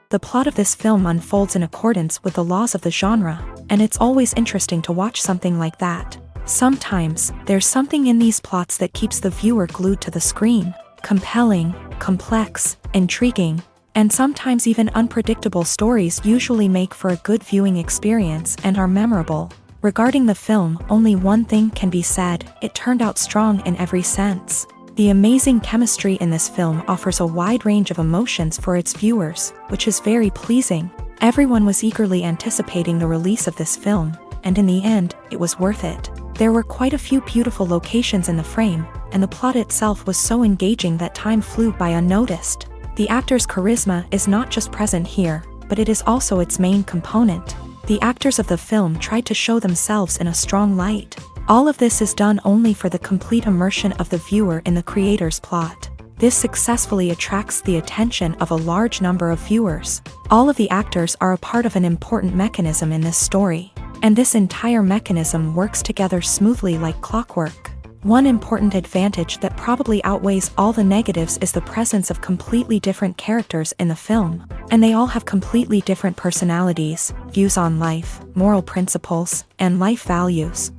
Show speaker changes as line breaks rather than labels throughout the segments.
The plot of this film unfolds in accordance with the laws of the genre, and it's always interesting to watch something like that. Sometimes, there's something in these plots that keeps the viewer glued to the screen. Compelling, complex, intriguing, and sometimes even unpredictable stories usually make for a good viewing experience and are memorable. Regarding the film, only one thing can be said: it turned out strong in every sense. The amazing chemistry in this film offers a wide range of emotions for its viewers, which is very pleasing. Everyone was eagerly anticipating the release of this film, and in the end, it was worth it. There were quite a few beautiful locations in the frame, and the plot itself was so engaging that time flew by unnoticed. The actor's charisma is not just present here, but it is also its main component. The actors of the film tried to show themselves in a strong light. All of this is done only for the complete immersion of the viewer in the creator's plot. This successfully attracts the attention of a large number of viewers. All of the actors are a part of an important mechanism in this story, and this entire mechanism works together smoothly like clockwork. One important advantage that probably outweighs all the negatives is the presence of completely different characters in the film, and they all have completely different personalities, views on life, moral principles, and life values.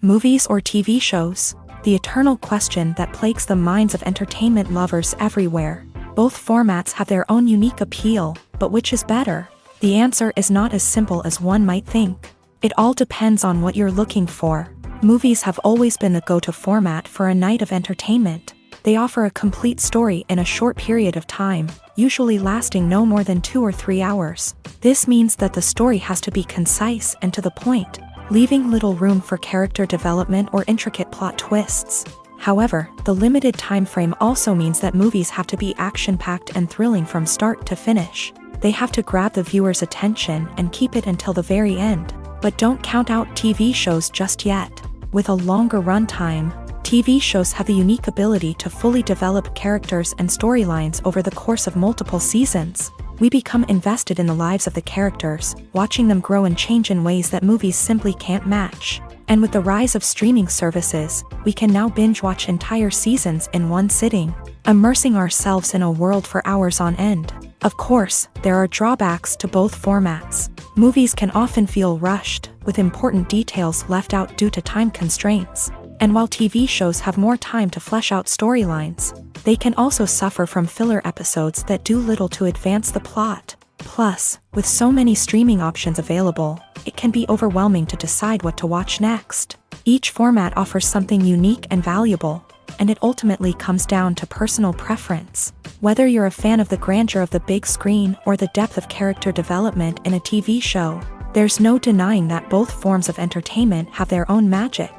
Movies or TV shows? The eternal question that plagues the minds of entertainment lovers everywhere. Both formats have their own unique appeal, but which is better? The answer is not as simple as one might think. It all depends on what you're looking for. Movies have always been the go-to format for a night of entertainment. They offer a complete story in a short period of time, usually lasting no more than 2 or 3 hours. This means that the story has to be concise and to the point, leaving little room for character development or intricate plot twists. However, the limited time frame also means that movies have to be action-packed and thrilling from start to finish. They have to grab the viewer's attention and keep it until the very end. But don't count out TV shows just yet. With a longer runtime, TV shows have the unique ability to fully develop characters and storylines over the course of multiple seasons. We become invested in the lives of the characters, watching them grow and change in ways that movies simply can't match. And with the rise of streaming services, we can now binge-watch entire seasons in one sitting, immersing ourselves in a world for hours on end. Of course, there are drawbacks to both formats. Movies can often feel rushed, with important details left out due to time constraints. And while TV shows have more time to flesh out storylines, they can also suffer from filler episodes that do little to advance the plot. Plus, with so many streaming options available, it can be overwhelming to decide what to watch next. Each format offers something unique and valuable, and it ultimately comes down to personal preference. Whether you're a fan of the grandeur of the big screen or the depth of character development in a TV show, there's no denying that both forms of entertainment have their own magic.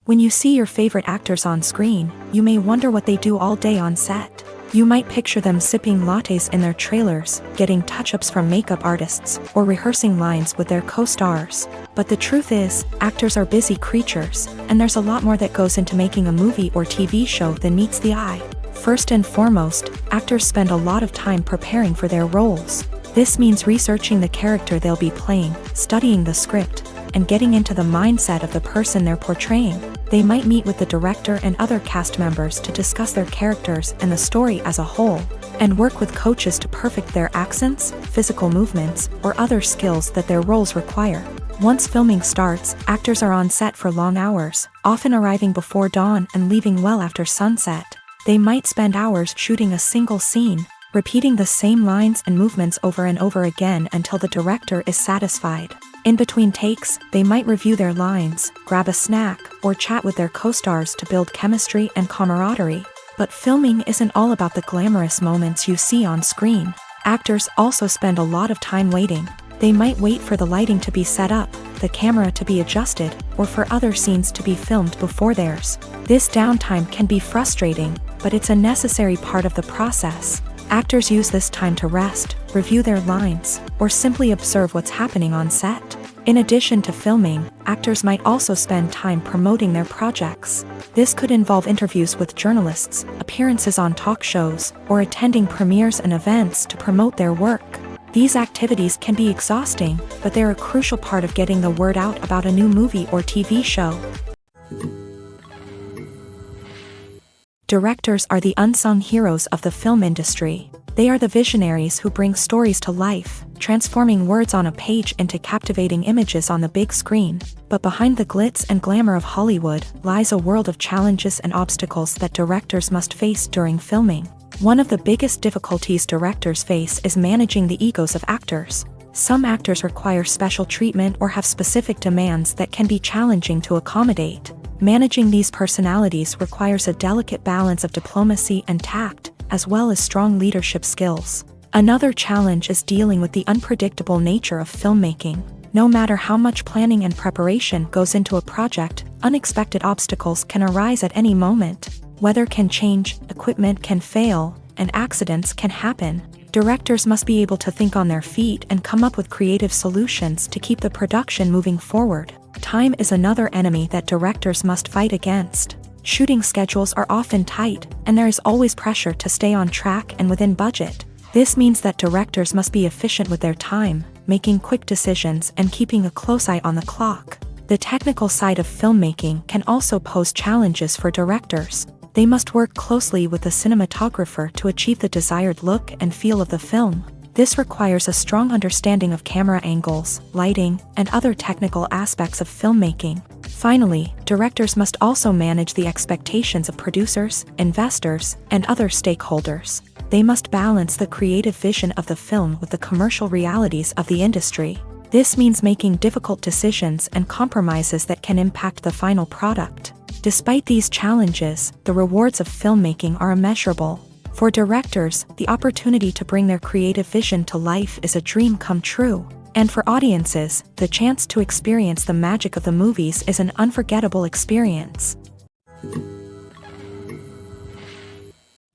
When you see your favorite actors on screen, you may wonder what they do all day on set. You might picture them sipping lattes in their trailers, getting touch-ups from makeup artists, or rehearsing lines with their co-stars. But the truth is, actors are busy creatures, and there's a lot more that goes into making a movie or TV show than meets the eye. First and foremost, actors spend a lot of time preparing for their roles. This means researching the character they'll be playing, studying the script, and getting into the mindset of the person they're portraying. They might meet with the director and other cast members to discuss their characters and the story as a whole, and work with coaches to perfect their accents, physical movements, or other skills that their roles require. Once filming starts, actors are on set for long hours, often arriving before dawn and leaving well after sunset. They might spend hours shooting a single scene, repeating the same lines and movements over and over again until the director is satisfied. In between takes, they might review their lines, grab a snack, or chat with their co-stars to build chemistry and camaraderie. But filming isn't all about the glamorous moments you see on screen. Actors also spend a lot of time waiting. They might wait for the lighting to be set up, the camera to be adjusted, or for other scenes to be filmed before theirs. This downtime can be frustrating, but it's a necessary part of the process. Actors use this time to rest, review their lines, or simply observe what's happening on set. In addition to filming, actors might also spend time promoting their projects. This could involve interviews with journalists, appearances on talk shows, or attending premieres and events to promote their work. These activities can be exhausting, but they're a crucial part of getting the word out about a new movie or TV show. Directors are the unsung heroes of the film industry. They are the visionaries who bring stories to life, transforming words on a page into captivating images on the big screen. But behind the glitz and glamour of Hollywood lies a world of challenges and obstacles that directors must face during filming. One of the biggest difficulties directors face is managing the egos of actors. Some actors require special treatment or have specific demands that can be challenging to accommodate. Managing these personalities requires a delicate balance of diplomacy and tact, as well as strong leadership skills. Another challenge is dealing with the unpredictable nature of filmmaking. No matter how much planning and preparation goes into a project, unexpected obstacles can arise at any moment. Weather can change, equipment can fail, and accidents can happen. Directors must be able to think on their feet and come up with creative solutions to keep the production moving forward. Time is another enemy that directors must fight against. Shooting schedules are often tight, and there is always pressure to stay on track and within budget. This means that directors must be efficient with their time, making quick decisions and keeping a close eye on the clock. The technical side of filmmaking can also pose challenges for directors. They must work closely with the cinematographer to achieve the desired look and feel of the film. This requires a strong understanding of camera angles, lighting, and other technical aspects of filmmaking. Finally, directors must also manage the expectations of producers, investors, and other stakeholders. They must balance the creative vision of the film with the commercial realities of the industry. This means making difficult decisions and compromises that can impact the final product. Despite these challenges, the rewards of filmmaking are immeasurable. For directors, the opportunity to bring their creative vision to life is a dream come true. And for audiences, the chance to experience the magic of the movies is an unforgettable experience.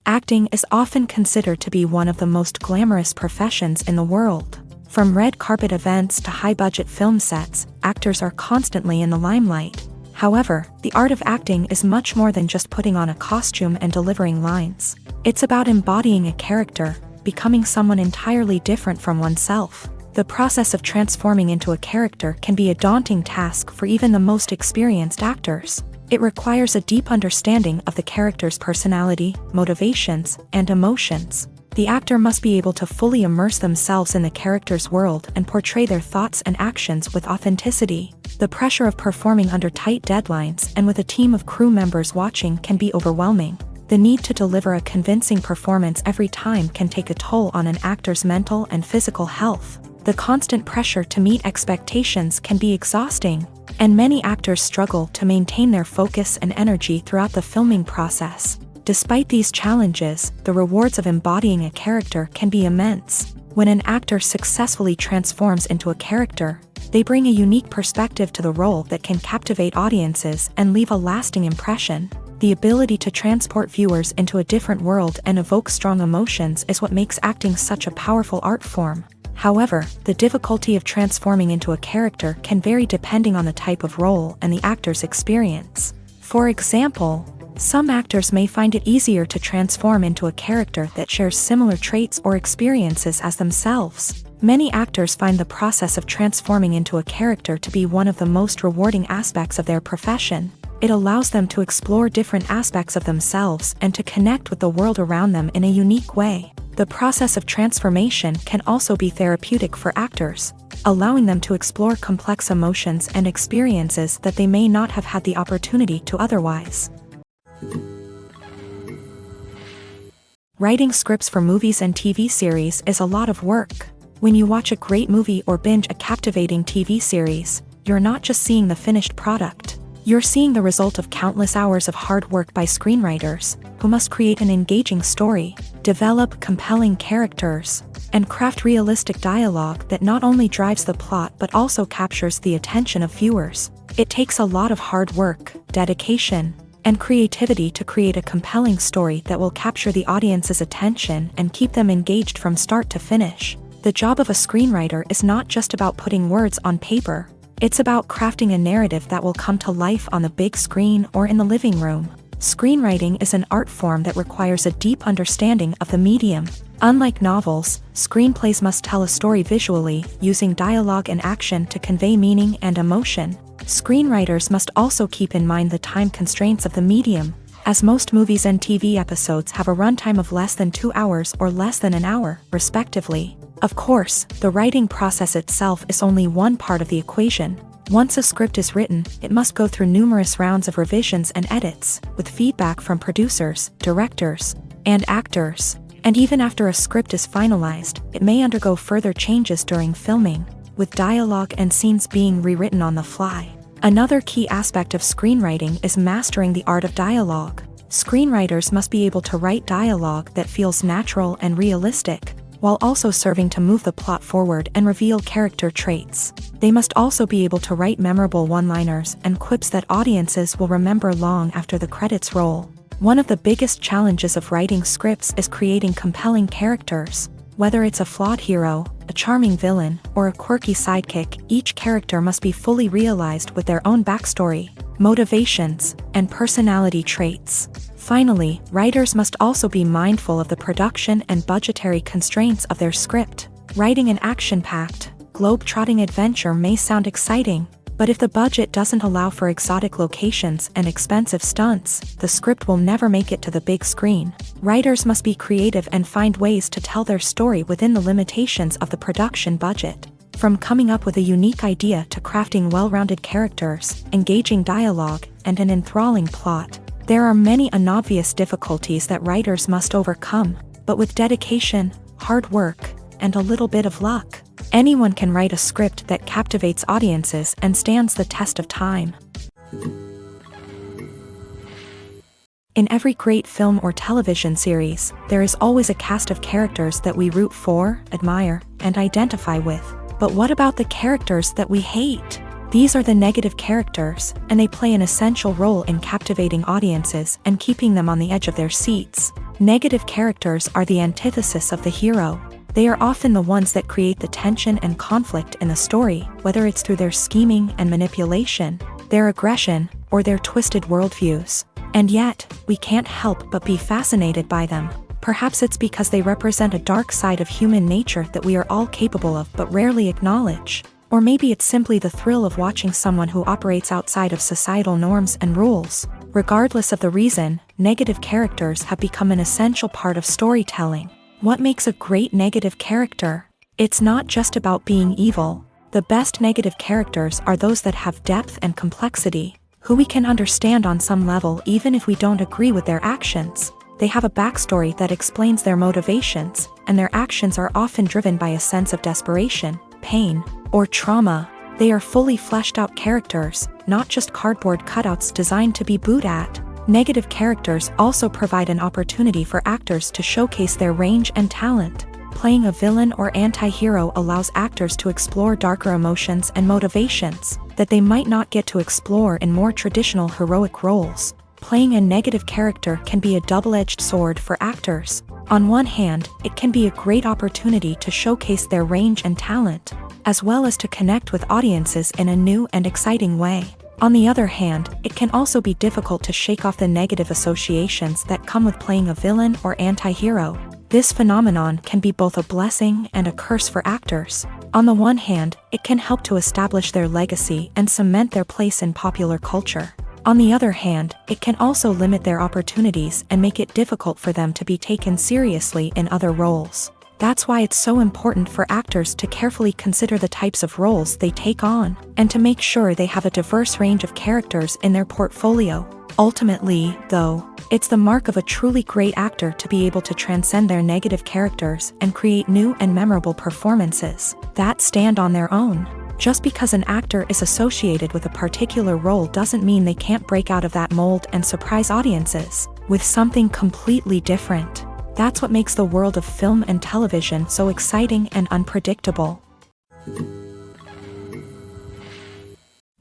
Acting is often considered to be one of the most glamorous professions in the world. From red carpet events to high-budget film sets, actors are constantly in the limelight. However, the art of acting is much more than just putting on a costume and delivering lines. It's about embodying a character, becoming someone entirely different from oneself. The process of transforming into a character can be a daunting task for even the most experienced actors. It requires a deep understanding of the character's personality, motivations, and emotions. The actor must be able to fully immerse themselves in the character's world and portray their thoughts and actions with authenticity. The pressure of performing under tight deadlines and with a team of crew members watching can be overwhelming. The need to deliver a convincing performance every time can take a toll on an actor's mental and physical health. The constant pressure to meet expectations can be exhausting, and many actors struggle to maintain their focus and energy throughout the filming process. Despite these challenges, the rewards of embodying a character can be immense. When an actor successfully transforms into a character, they bring a unique perspective to the role that can captivate audiences and leave a lasting impression. The ability to transport viewers into a different world and evoke strong emotions is what makes acting such a powerful art form. However, the difficulty of transforming into a character can vary depending on the type of role and the actor's experience. For example, some actors may find it easier to transform into a character that shares similar traits or experiences as themselves. Many actors find the process of transforming into a character to be one of the most rewarding aspects of their profession. It allows them to explore different aspects of themselves and to connect with the world around them in a unique way. The process of transformation can also be therapeutic for actors, allowing them to explore complex emotions and experiences that they may not have had the opportunity to otherwise. Writing scripts for movies and TV series is a lot of work. When you watch a great movie or binge a captivating TV series, you're not just seeing the finished product. You're seeing the result of countless hours of hard work by screenwriters, who must create an engaging story, develop compelling characters, and craft realistic dialogue that not only drives the plot but also captures the attention of viewers. It takes a lot of hard work, dedication, and creativity to create a compelling story that will capture the audience's attention and keep them engaged from start to finish. The job of a screenwriter is not just about putting words on paper. It's about crafting a narrative that will come to life on the big screen or in the living room. Screenwriting is an art form that requires a deep understanding of the medium. Unlike novels, screenplays must tell a story visually, using dialogue and action to convey meaning and emotion. Screenwriters must also keep in mind the time constraints of the medium, as most movies and TV episodes have a runtime of less than 2 hours or less than an hour, respectively. Of course, the writing process itself is only one part of the equation. Once a script is written, it must go through numerous rounds of revisions and edits, with feedback from producers, directors, and actors. And even after a script is finalized, it may undergo further changes during filming, with dialogue and scenes being rewritten on the fly. Another key aspect of screenwriting is mastering the art of dialogue. Screenwriters must be able to write dialogue that feels natural and realistic, while also serving to move the plot forward and reveal character traits. They must also be able to write memorable one-liners and quips that audiences will remember long after the credits roll. One of the biggest challenges of writing scripts is creating compelling characters. Whether it's a flawed hero, a charming villain, or a quirky sidekick, each character must be fully realized with their own backstory, motivations, and personality traits. Finally, writers must also be mindful of the production and budgetary constraints of their script. Writing an action-packed, globe-trotting adventure may sound exciting, but if the budget doesn't allow for exotic locations and expensive stunts, the script will never make it to the big screen. Writers must be creative and find ways to tell their story within the limitations of the production budget. From coming up with a unique idea to crafting well-rounded characters, engaging dialogue, and an enthralling plot, there are many unobvious difficulties that writers must overcome, but with dedication, hard work, and a little bit of luck, anyone can write a script that captivates audiences and stands the test of time. In every great film or television series, there is always a cast of characters that we root for, admire, and identify with. But what about the characters that we hate? These are the negative characters, and they play an essential role in captivating audiences and keeping them on the edge of their seats. Negative characters are the antithesis of the hero. They are often the ones that create the tension and conflict in the story, whether it's through their scheming and manipulation, their aggression, or their twisted worldviews. And yet, we can't help but be fascinated by them. Perhaps it's because they represent a dark side of human nature that we are all capable of but rarely acknowledge. Or maybe it's simply the thrill of watching someone who operates outside of societal norms and rules. Regardless of the reason, negative characters have become an essential part of storytelling. What makes a great negative character? It's not just about being evil. The best negative characters are those that have depth and complexity, who we can understand on some level even if we don't agree with their actions. They have a backstory that explains their motivations, and their actions are often driven by a sense of desperation, pain, or trauma. They are fully fleshed out characters, not just cardboard cutouts designed to be booed at. Negative characters also provide an opportunity for actors to showcase their range and talent. Playing a villain or anti-hero allows actors to explore darker emotions and motivations that they might not get to explore in more traditional heroic roles. Playing a negative character can be a double-edged sword for actors. On one hand, it can be a great opportunity to showcase their range and talent, as well as to connect with audiences in a new and exciting way. On the other hand, it can also be difficult to shake off the negative associations that come with playing a villain or anti-hero. This phenomenon can be both a blessing and a curse for actors. On the one hand, it can help to establish their legacy and cement their place in popular culture. On the other hand, it can also limit their opportunities and make it difficult for them to be taken seriously in other roles. That's why it's so important for actors to carefully consider the types of roles they take on, and to make sure they have a diverse range of characters in their portfolio. Ultimately, though, it's the mark of a truly great actor to be able to transcend their negative characters and create new and memorable performances that stand on their own. Just because an actor is associated with a particular role doesn't mean they can't break out of that mold and surprise audiences with something completely different. That's what makes the world of film and television so exciting and unpredictable.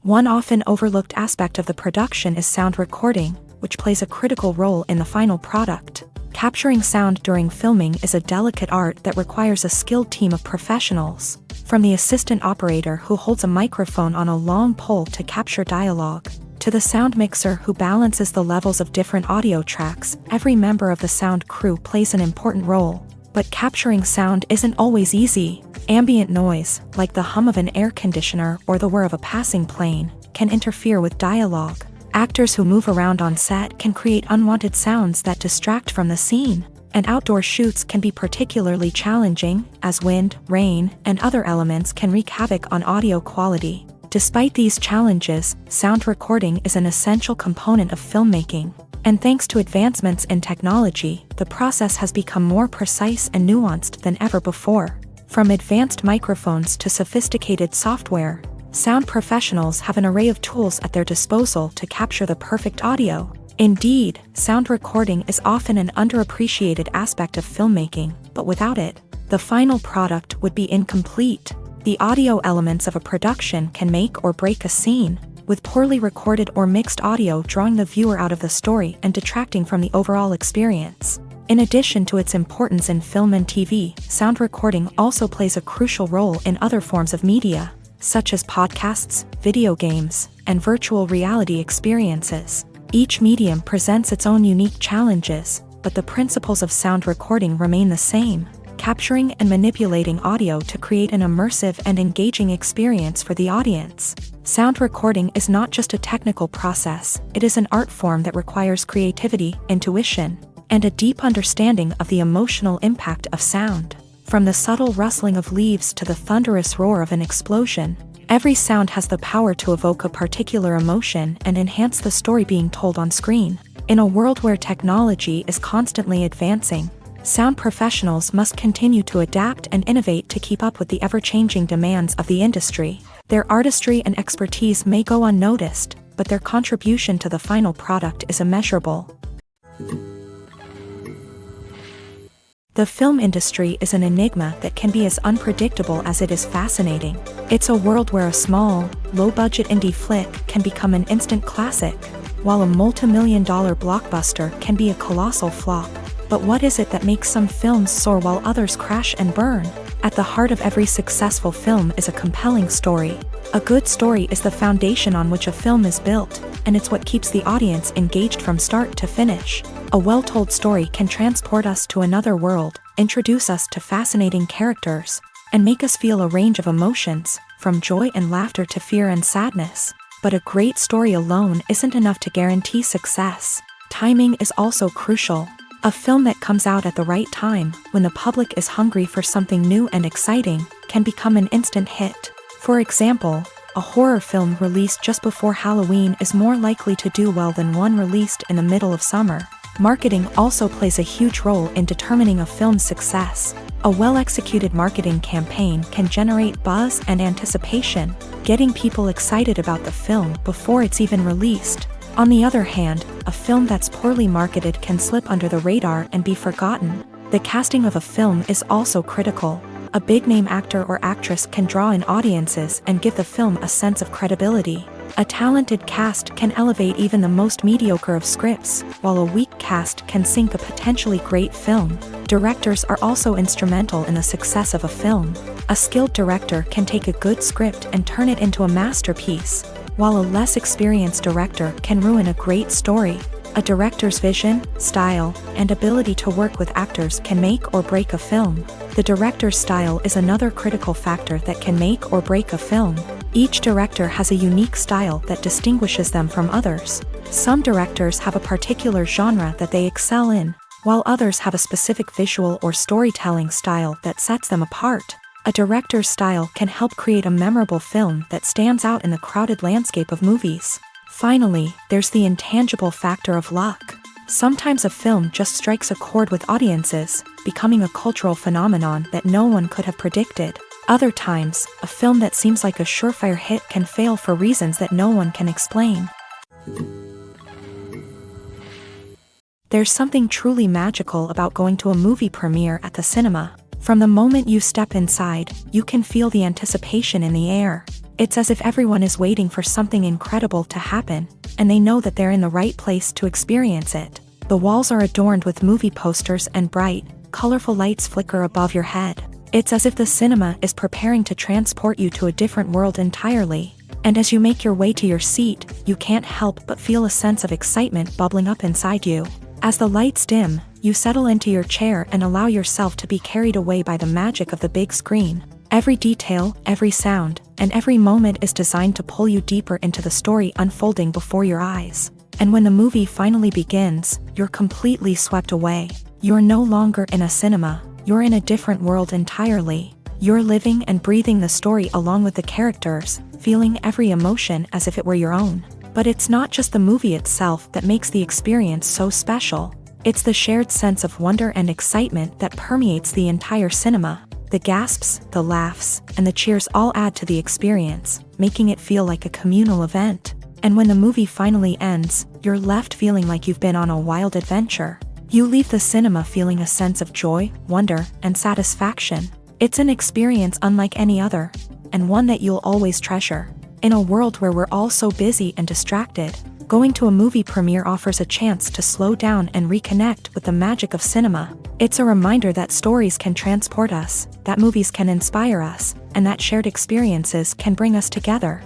One often overlooked aspect of the production is sound recording, which plays a critical role in the final product. Capturing sound during filming is a delicate art that requires a skilled team of professionals. From the assistant operator who holds a microphone on a long pole to capture dialogue, to the sound mixer who balances the levels of different audio tracks, every member of the sound crew plays an important role. But capturing sound isn't always easy. Ambient noise, like the hum of an air conditioner or the whir of a passing plane, can interfere with dialogue. Actors who move around on set can create unwanted sounds that distract from the scene. And outdoor shoots can be particularly challenging, as wind, rain, and other elements can wreak havoc on audio quality. Despite these challenges, sound recording is an essential component of filmmaking. And thanks to advancements in technology, the process has become more precise and nuanced than ever before. From advanced microphones to sophisticated software, sound professionals have an array of tools at their disposal to capture the perfect audio. Indeed, sound recording is often an underappreciated aspect of filmmaking, but without it, the final product would be incomplete. The audio elements of a production can make or break a scene, with poorly recorded or mixed audio drawing the viewer out of the story and detracting from the overall experience. In addition to its importance in film and TV, sound recording also plays a crucial role in other forms of media, such as podcasts, video games, and virtual reality experiences. Each medium presents its own unique challenges, but the principles of sound recording remain the same, capturing and manipulating audio to create an immersive and engaging experience for the audience. Sound recording is not just a technical process, it is an art form that requires creativity, intuition, and a deep understanding of the emotional impact of sound. From the subtle rustling of leaves to the thunderous roar of an explosion, every sound has the power to evoke a particular emotion and enhance the story being told on screen. In a world where technology is constantly advancing, sound professionals must continue to adapt and innovate to keep up with the ever-changing demands of the industry. Their artistry and expertise may go unnoticed, but their contribution to the final product is immeasurable. The film industry is an enigma that can be as unpredictable as it is fascinating. It's a world where a small, low-budget indie flick can become an instant classic, while a multi-million-dollar blockbuster can be a colossal flop. But what is it that makes some films soar while others crash and burn? At the heart of every successful film is a compelling story. A good story is the foundation on which a film is built, and it's what keeps the audience engaged from start to finish. A well-told story can transport us to another world, introduce us to fascinating characters, and make us feel a range of emotions, from joy and laughter to fear and sadness. But a great story alone isn't enough to guarantee success. Timing is also crucial. A film that comes out at the right time, when the public is hungry for something new and exciting, can become an instant hit. For example, a horror film released just before Halloween is more likely to do well than one released in the middle of summer. Marketing also plays a huge role in determining a film's success. A well-executed marketing campaign can generate buzz and anticipation, getting people excited about the film before it's even released. On the other hand, a film that's poorly marketed can slip under the radar and be forgotten. The casting of a film is also critical. A big-name actor or actress can draw in audiences and give the film a sense of credibility. A talented cast can elevate even the most mediocre of scripts, while a weak cast can sink a potentially great film. Directors are also instrumental in the success of a film. A skilled director can take a good script and turn it into a masterpiece, while a less experienced director can ruin a great story. A director's vision, style, and ability to work with actors can make or break a film. The director's style is another critical factor that can make or break a film. Each director has a unique style that distinguishes them from others. Some directors have a particular genre that they excel in, while others have a specific visual or storytelling style that sets them apart. A director's style can help create a memorable film that stands out in the crowded landscape of movies. Finally, there's the intangible factor of luck. Sometimes a film just strikes a chord with audiences, becoming a cultural phenomenon that no one could have predicted. Other times, a film that seems like a surefire hit can fail for reasons that no one can explain. There's something truly magical about going to a movie premiere at the cinema. From the moment you step inside, you can feel the anticipation in the air. It's as if everyone is waiting for something incredible to happen, and they know that they're in the right place to experience it. The walls are adorned with movie posters and bright, colorful lights flicker above your head. It's as if the cinema is preparing to transport you to a different world entirely. And as you make your way to your seat, you can't help but feel a sense of excitement bubbling up inside you. As the lights dim, you settle into your chair and allow yourself to be carried away by the magic of the big screen. Every detail, every sound, and every moment is designed to pull you deeper into the story unfolding before your eyes. And when the movie finally begins, you're completely swept away. You're no longer in a cinema, you're in a different world entirely. You're living and breathing the story along with the characters, feeling every emotion as if it were your own. But it's not just the movie itself that makes the experience so special. It's the shared sense of wonder and excitement that permeates the entire cinema. The gasps, the laughs, and the cheers all add to the experience, making it feel like a communal event. And when the movie finally ends, you're left feeling like you've been on a wild adventure. You leave the cinema feeling a sense of joy, wonder, and satisfaction. It's an experience unlike any other, and one that you'll always treasure. In a world where we're all so busy and distracted, going to a movie premiere offers a chance to slow down and reconnect with the magic of cinema. It's a reminder that stories can transport us, that movies can inspire us, and that shared experiences can bring us together.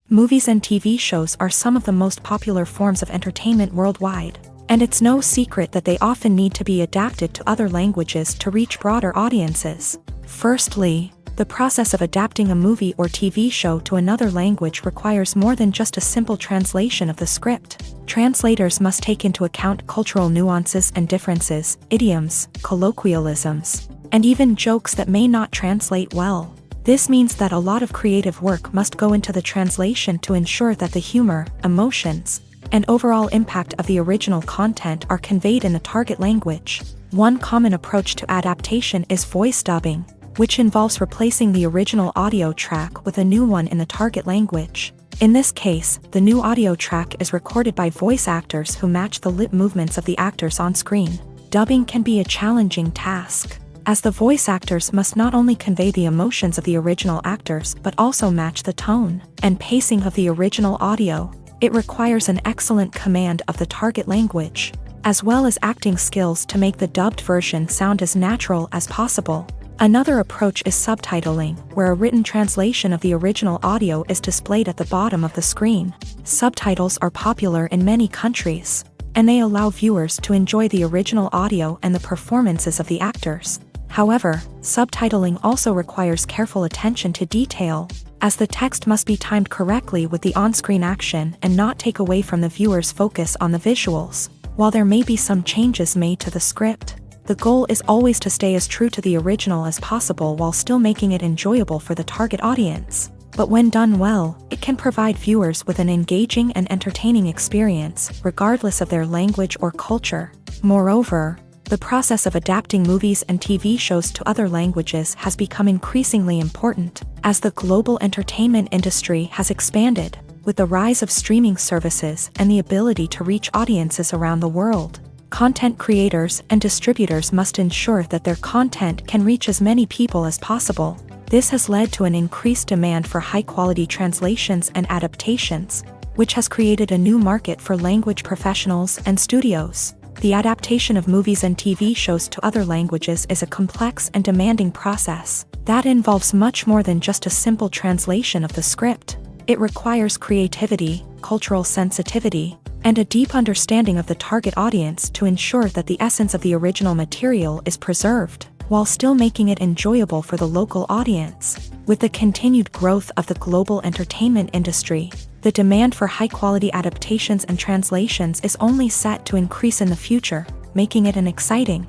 Movies and TV shows are some of the most popular forms of entertainment worldwide, and it's no secret that they often need to be adapted to other languages to reach broader audiences. Firstly, the process of adapting a movie or TV show to another language requires more than just a simple translation of the script. Translators must take into account cultural nuances and differences, idioms, colloquialisms, and even jokes that may not translate well. This means that a lot of creative work must go into the translation to ensure that the humor, emotions, and overall impact of the original content are conveyed in the target language. One common approach to adaptation is voice dubbing, which involves replacing the original audio track with a new one in the target language. In this case, the new audio track is recorded by voice actors who match the lip movements of the actors on screen. Dubbing can be a challenging task, as the voice actors must not only convey the emotions of the original actors but also match the tone and pacing of the original audio. It requires an excellent command of the target language, as well as acting skills to make the dubbed version sound as natural as possible. Another approach is subtitling, where a written translation of the original audio is displayed at the bottom of the screen. Subtitles are popular in many countries, and they allow viewers to enjoy the original audio and the performances of the actors. However, subtitling also requires careful attention to detail, as the text must be timed correctly with the on-screen action and not take away from the viewer's focus on the visuals. While there may be some changes made to the script, the goal is always to stay as true to the original as possible while still making it enjoyable for the target audience. But when done well, it can provide viewers with an engaging and entertaining experience, regardless of their language or culture. Moreover, the process of adapting movies and TV shows to other languages has become increasingly important, as the global entertainment industry has expanded, with the rise of streaming services and the ability to reach audiences around the world. Content creators and distributors must ensure that their content can reach as many people as possible. This has led to an increased demand for high-quality translations and adaptations, which has created a new market for language professionals and studios. The adaptation of movies and TV shows to other languages is a complex and demanding process that involves much more than just a simple translation of the script. It requires creativity, cultural sensitivity, and a deep understanding of the target audience to ensure that the essence of the original material is preserved, while still making it enjoyable for the local audience. With the continued growth of the global entertainment industry, the demand for high-quality adaptations and translations is only set to increase in the future, making it an exciting.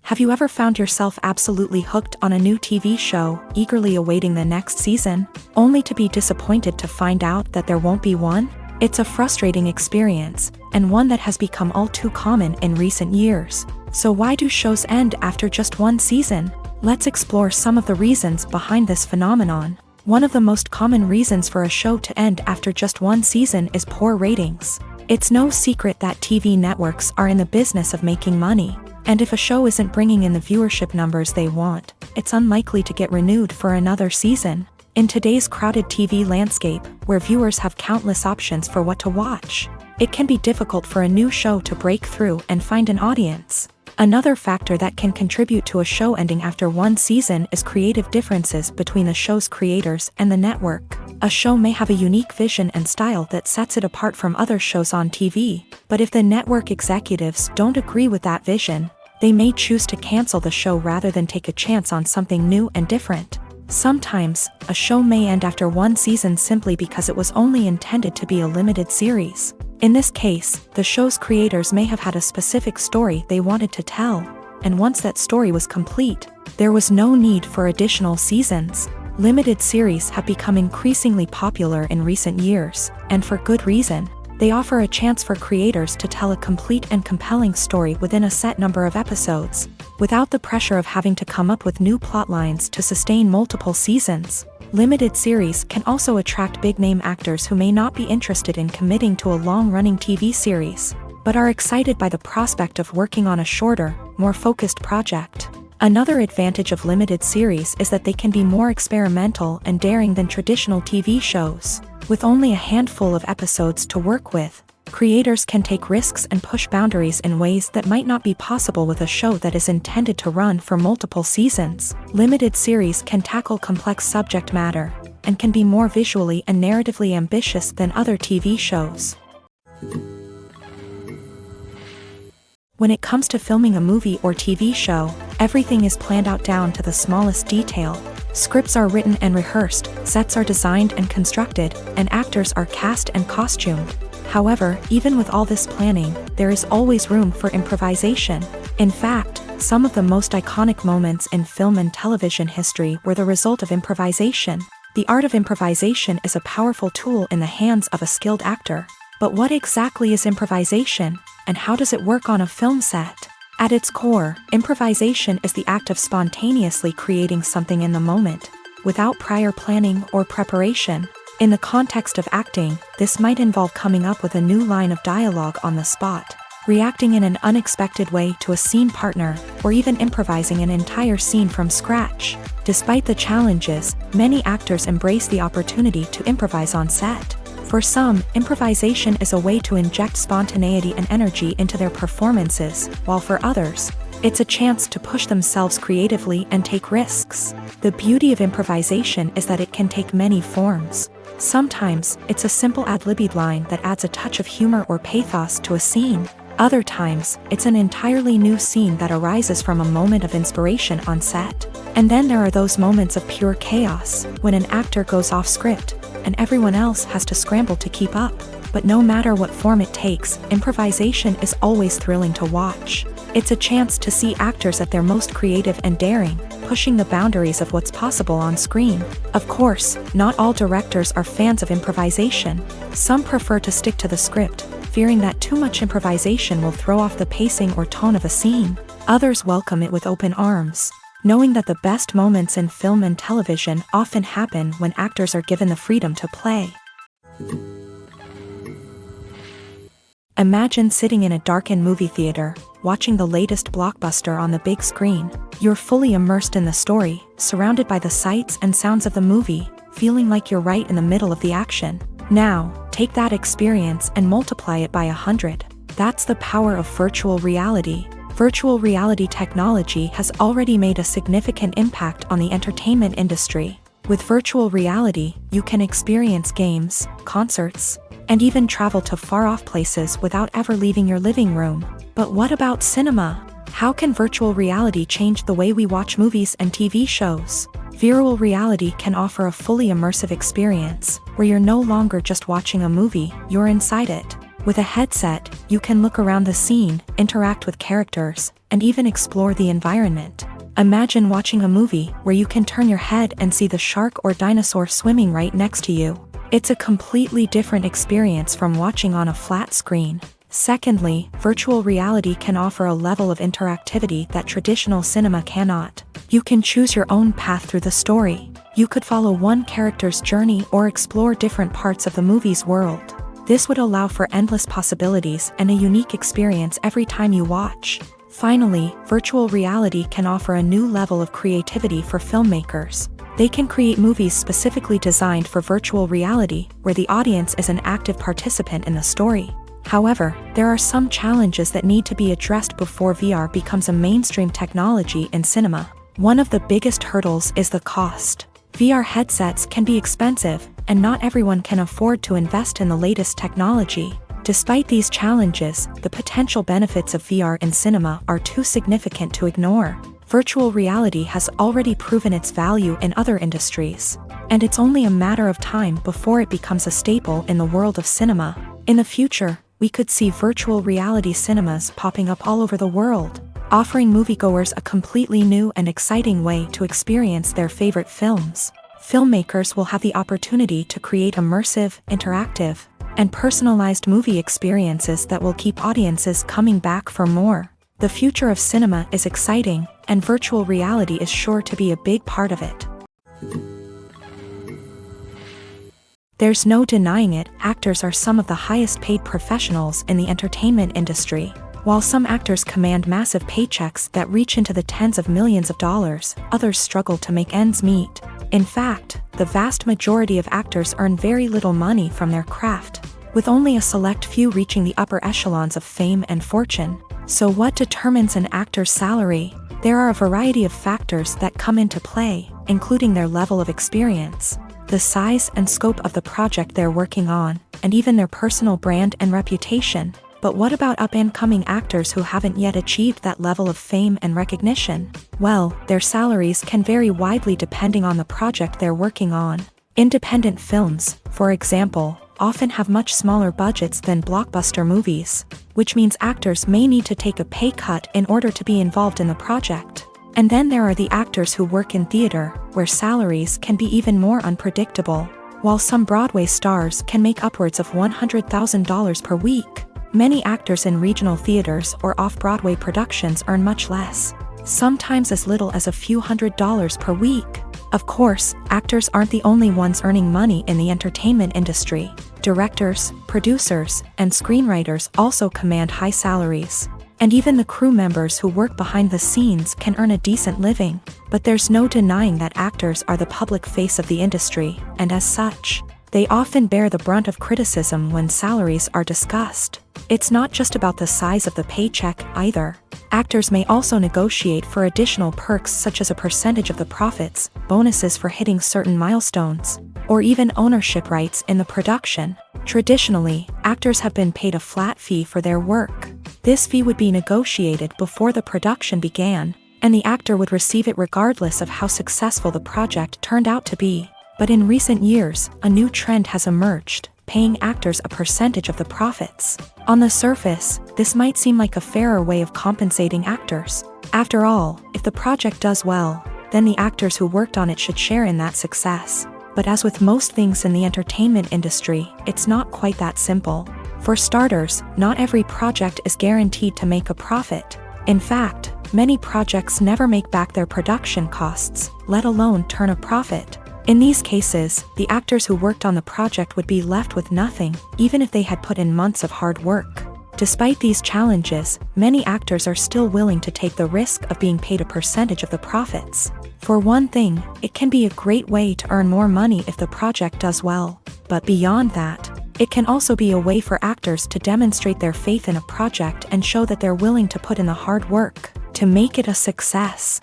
Have you ever found yourself absolutely hooked on a new TV show, eagerly awaiting the next season, only to be disappointed to find out that there won't be one? It's a frustrating experience, and one that has become all too common in recent years. So why do shows end after just one season? Let's explore some of the reasons behind this phenomenon. One of the most common reasons for a show to end after just one season is poor ratings. It's no secret that TV networks are in the business of making money, and if a show isn't bringing in the viewership numbers they want, it's unlikely to get renewed for another season. In today's crowded TV landscape, where viewers have countless options for what to watch, it can be difficult for a new show to break through and find an audience. Another factor that can contribute to a show ending after one season is creative differences between the show's creators and the network. A show may have a unique vision and style that sets it apart from other shows on TV, but if the network executives don't agree with that vision, they may choose to cancel the show rather than take a chance on something new and different. Sometimes, a show may end after one season simply because it was only intended to be a limited series. In this case, the show's creators may have had a specific story they wanted to tell, and once that story was complete, there was no need for additional seasons. Limited series have become increasingly popular in recent years, and for good reason. They offer a chance for creators to tell a complete and compelling story within a set number of episodes, without the pressure of having to come up with new plotlines to sustain multiple seasons. Limited series can also attract big-name actors who may not be interested in committing to a long-running TV series, but are excited by the prospect of working on a shorter, more focused project. Another advantage of limited series is that they can be more experimental and daring than traditional TV shows. With only a handful of episodes to work with, creators can take risks and push boundaries in ways that might not be possible with a show that is intended to run for multiple seasons. Limited series can tackle complex subject matter, and can be more visually and narratively ambitious than other TV shows. When it comes to filming a movie or TV show, everything is planned out down to the smallest detail. Scripts are written and rehearsed, sets are designed and constructed, and actors are cast and costumed. However, even with all this planning, there is always room for improvisation. In fact, some of the most iconic moments in film and television history were the result of improvisation. The art of improvisation is a powerful tool in the hands of a skilled actor. But what exactly is improvisation, and how does it work on a film set? At its core, improvisation is the act of spontaneously creating something in the moment, without prior planning or preparation. In the context of acting, this might involve coming up with a new line of dialogue on the spot, reacting in an unexpected way to a scene partner, or even improvising an entire scene from scratch. Despite the challenges, many actors embrace the opportunity to improvise on set. For some, improvisation is a way to inject spontaneity and energy into their performances, while for others, it's a chance to push themselves creatively and take risks. The beauty of improvisation is that it can take many forms. Sometimes, it's a simple ad-libbed line that adds a touch of humor or pathos to a scene. Other times, it's an entirely new scene that arises from a moment of inspiration on set. And then there are those moments of pure chaos, when an actor goes off script, and everyone else has to scramble to keep up. But no matter what form it takes, improvisation is always thrilling to watch. It's a chance to see actors at their most creative and daring, pushing the boundaries of what's possible on screen. Of course, not all directors are fans of improvisation. Some prefer to stick to the script, fearing that too much improvisation will throw off the pacing or tone of a scene. Others welcome it with open arms, knowing that the best moments in film and television often happen when actors are given the freedom to play. Imagine sitting in a darkened movie theater, watching the latest blockbuster on the big screen. You're fully immersed in the story, surrounded by the sights and sounds of the movie, feeling like you're right in the middle of the action. Now, take that experience and multiply it by 100. That's the power of virtual reality. Virtual reality technology has already made a significant impact on the entertainment industry. With virtual reality, you can experience games, concerts, and even travel to far-off places without ever leaving your living room. But what about cinema? How can virtual reality change the way we watch movies and TV shows? Virtual reality can offer a fully immersive experience, where you're no longer just watching a movie, you're inside it. With a headset, you can look around the scene, interact with characters, and even explore the environment. Imagine watching a movie where you can turn your head and see the shark or dinosaur swimming right next to you. It's a completely different experience from watching on a flat screen. Secondly, virtual reality can offer a level of interactivity that traditional cinema cannot. You can choose your own path through the story. You could follow one character's journey or explore different parts of the movie's world. This would allow for endless possibilities and a unique experience every time you watch. Finally, virtual reality can offer a new level of creativity for filmmakers. They can create movies specifically designed for virtual reality, where the audience is an active participant in the story. However, there are some challenges that need to be addressed before VR becomes a mainstream technology in cinema. One of the biggest hurdles is the cost. VR headsets can be expensive, and not everyone can afford to invest in the latest technology. Despite these challenges, the potential benefits of VR in cinema are too significant to ignore. Virtual reality has already proven its value in other industries, and it's only a matter of time before it becomes a staple in the world of cinema. In the future, we could see virtual reality cinemas popping up all over the world, offering moviegoers a completely new and exciting way to experience their favorite films. Filmmakers will have the opportunity to create immersive, interactive, and personalized movie experiences that will keep audiences coming back for more. The future of cinema is exciting, and virtual reality is sure to be a big part of it. There's no denying it, actors are some of the highest paid professionals in the entertainment industry. While some actors command massive paychecks that reach into the tens of millions of dollars, others struggle to make ends meet. In fact, the vast majority of actors earn very little money from their craft, with only a select few reaching the upper echelons of fame and fortune. So what determines an actor's salary? There are a variety of factors that come into play, including their level of experience, the size and scope of the project they're working on, and even their personal brand and reputation. But what about up-and-coming actors who haven't yet achieved that level of fame and recognition? Well, their salaries can vary widely depending on the project they're working on. Independent films, for example, often have much smaller budgets than blockbuster movies, which means actors may need to take a pay cut in order to be involved in the project. And then there are the actors who work in theater, where salaries can be even more unpredictable. While some Broadway stars can make upwards of $100,000 per week, many actors in regional theaters or off-Broadway productions earn much less, sometimes as little as a few $100s per week. Of course, actors aren't the only ones earning money in the entertainment industry. Directors, producers, and screenwriters also command high salaries. And even the crew members who work behind the scenes can earn a decent living. But there's no denying that actors are the public face of the industry, and as such, they often bear the brunt of criticism when salaries are discussed. It's not just about the size of the paycheck either. Actors may also negotiate for additional perks such as a percentage of the profits, bonuses for hitting certain milestones, or even ownership rights in the production. Traditionally, actors have been paid a flat fee for their work. This fee would be negotiated before the production began, and the actor would receive it regardless of how successful the project turned out to be. But in recent years, a new trend has emerged, paying actors a percentage of the profits. On the surface, this might seem like a fairer way of compensating actors. After all, if the project does well, then the actors who worked on it should share in that success. But as with most things in the entertainment industry, it's not quite that simple. For starters, not every project is guaranteed to make a profit. In fact, many projects never make back their production costs, let alone turn a profit. In these cases, the actors who worked on the project would be left with nothing, even if they had put in months of hard work. Despite these challenges, many actors are still willing to take the risk of being paid a percentage of the profits. For one thing, it can be a great way to earn more money if the project does well. But beyond that, it can also be a way for actors to demonstrate their faith in a project and show that they're willing to put in the hard work to make it a success.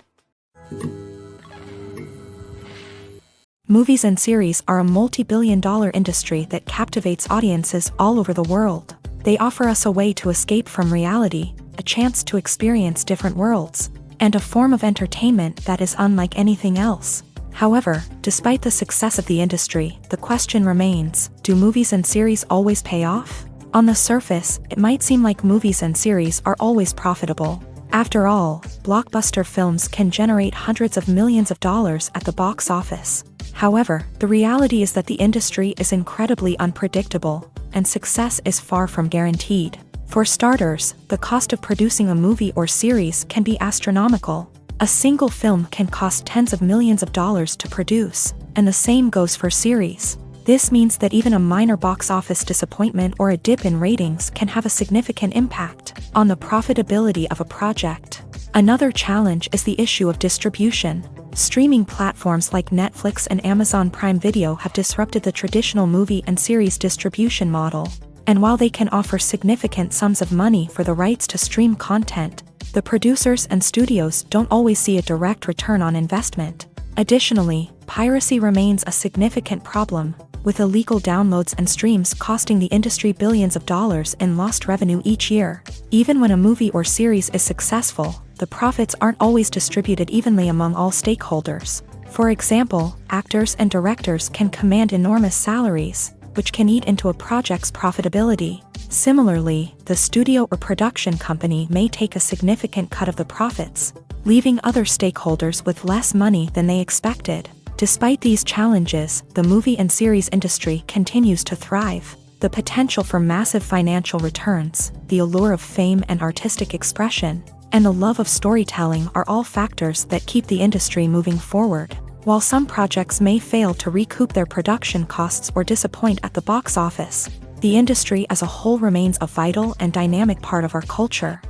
Movies and series are a multi-billion-dollar industry that captivates audiences all over the world. They offer us a way to escape from reality, a chance to experience different worlds, and a form of entertainment that is unlike anything else. However, despite the success of the industry, the question remains, do movies and series always pay off? On the surface, it might seem like movies and series are always profitable. After all, blockbuster films can generate hundreds of millions of dollars at the box office. However, the reality is that the industry is incredibly unpredictable, and success is far from guaranteed. For starters, the cost of producing a movie or series can be astronomical. A single film can cost tens of millions of dollars to produce, and the same goes for series. This means that even a minor box office disappointment or a dip in ratings can have a significant impact on the profitability of a project. Another challenge is the issue of distribution. Streaming platforms like Netflix and Amazon Prime Video have disrupted the traditional movie and series distribution model. And while they can offer significant sums of money for the rights to stream content, the producers and studios don't always see a direct return on investment. Additionally, piracy remains a significant problem, with illegal downloads and streams costing the industry billions of dollars in lost revenue each year. Even when a movie or series is successful, the profits aren't always distributed evenly among all stakeholders. For example, actors and directors can command enormous salaries, which can eat into a project's profitability. Similarly, the studio or production company may take a significant cut of the profits, leaving other stakeholders with less money than they expected. Despite these challenges, the movie and series industry continues to thrive. The potential for massive financial returns, the allure of fame and artistic expression, and the love of storytelling are all factors that keep the industry moving forward. While some projects may fail to recoup their production costs or disappoint at the box office, the industry as a whole remains a vital and dynamic part of our culture.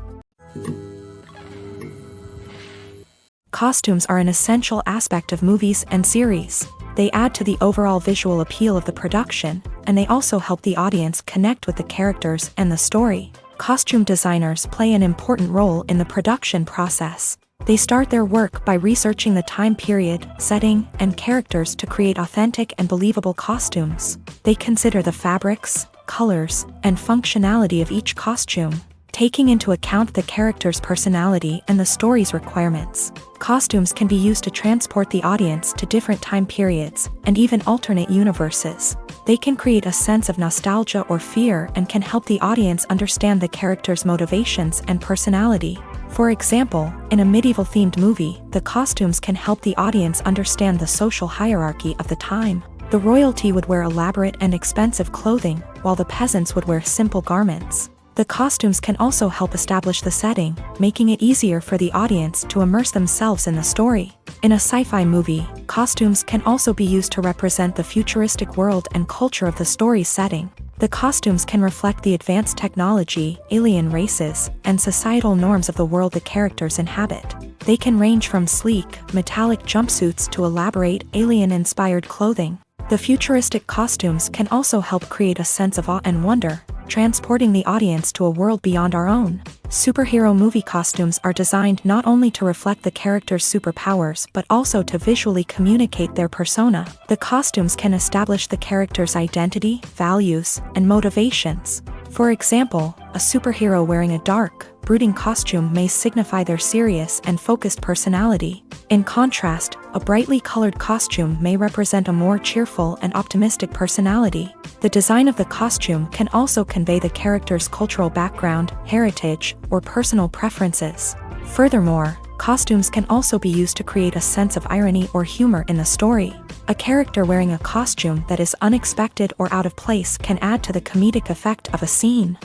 Costumes are an essential aspect of movies and series. They add to the overall visual appeal of the production, and they also help the audience connect with the characters and the story. Costume designers play an important role in the production process. They start their work by researching the time period, setting, and characters to create authentic and believable costumes. They consider the fabrics, colors, and functionality of each costume, taking into account the character's personality and the story's requirements. Costumes can be used to transport the audience to different time periods and even alternate universes. They can create a sense of nostalgia or fear and can help the audience understand the character's motivations and personality. For example, in a medieval-themed movie, the costumes can help the audience understand the social hierarchy of the time. The royalty would wear elaborate and expensive clothing, while the peasants would wear simple garments. The costumes can also help establish the setting, making it easier for the audience to immerse themselves in the story. In a sci-fi movie, costumes can also be used to represent the futuristic world and culture of the story's setting. The costumes can reflect the advanced technology, alien races, and societal norms of the world the characters inhabit. They can range from sleek, metallic jumpsuits to elaborate, alien-inspired clothing. The futuristic costumes can also help create a sense of awe and wonder, transporting the audience to a world beyond our own. Superhero movie costumes are designed not only to reflect the character's superpowers but also to visually communicate their persona. The costumes can establish the character's identity, values, and motivations. For example, a superhero wearing a dark, brooding costume may signify their serious and focused personality. In contrast, a brightly colored costume may represent a more cheerful and optimistic personality. The design of the costume can also convey the character's cultural background, heritage, or personal preferences. Furthermore, costumes can also be used to create a sense of irony or humor in the story. A character wearing a costume that is unexpected or out of place can add to the comedic effect of a scene.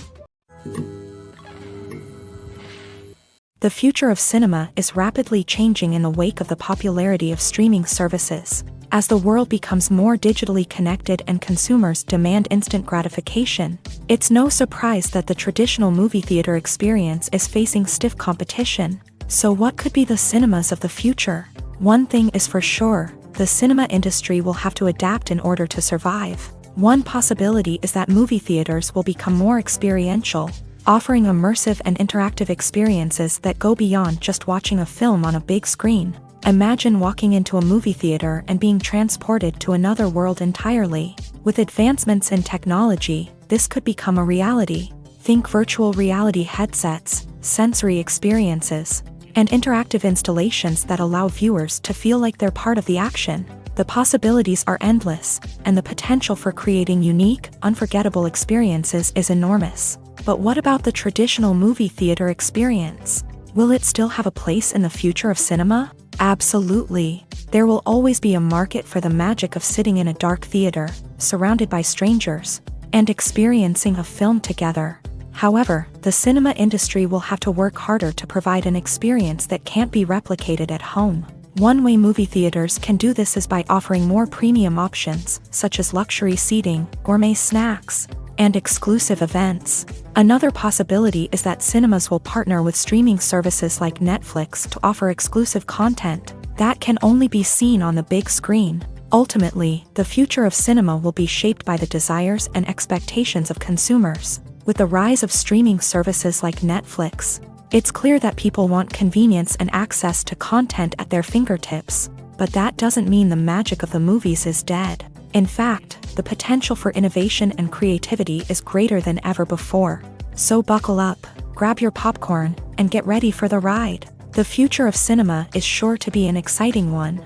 The future of cinema is rapidly changing in the wake of the popularity of streaming services. As the world becomes more digitally connected and consumers demand instant gratification, it's no surprise that the traditional movie theater experience is facing stiff competition. So what could be the cinemas of the future? One thing is for sure, the cinema industry will have to adapt in order to survive. One possibility is that movie theaters will become more experiential, offering immersive and interactive experiences that go beyond just watching a film on a big screen. Imagine walking into a movie theater and being transported to another world entirely. With advancements in technology, this could become a reality. Think virtual reality headsets, sensory experiences, and interactive installations that allow viewers to feel like they're part of the action. The possibilities are endless, and the potential for creating unique, unforgettable experiences is enormous. But what about the traditional movie theater experience? Will it still have a place in the future of cinema? Absolutely. There will always be a market for the magic of sitting in a dark theater, surrounded by strangers, and experiencing a film together. However, the cinema industry will have to work harder to provide an experience that can't be replicated at home. One way movie theaters can do this is by offering more premium options, such as luxury seating, gourmet snacks, and exclusive events. Another possibility is that cinemas will partner with streaming services like Netflix to offer exclusive content that can only be seen on the big screen. Ultimately, the future of cinema will be shaped by the desires and expectations of consumers. With the rise of streaming services like Netflix, it's clear that people want convenience and access to content at their fingertips. but that doesn't mean the magic of the movies is dead. In fact, the potential for innovation and creativity is greater than ever before. So buckle up, grab your popcorn, and get ready for the ride. The future of cinema is sure to be an exciting one.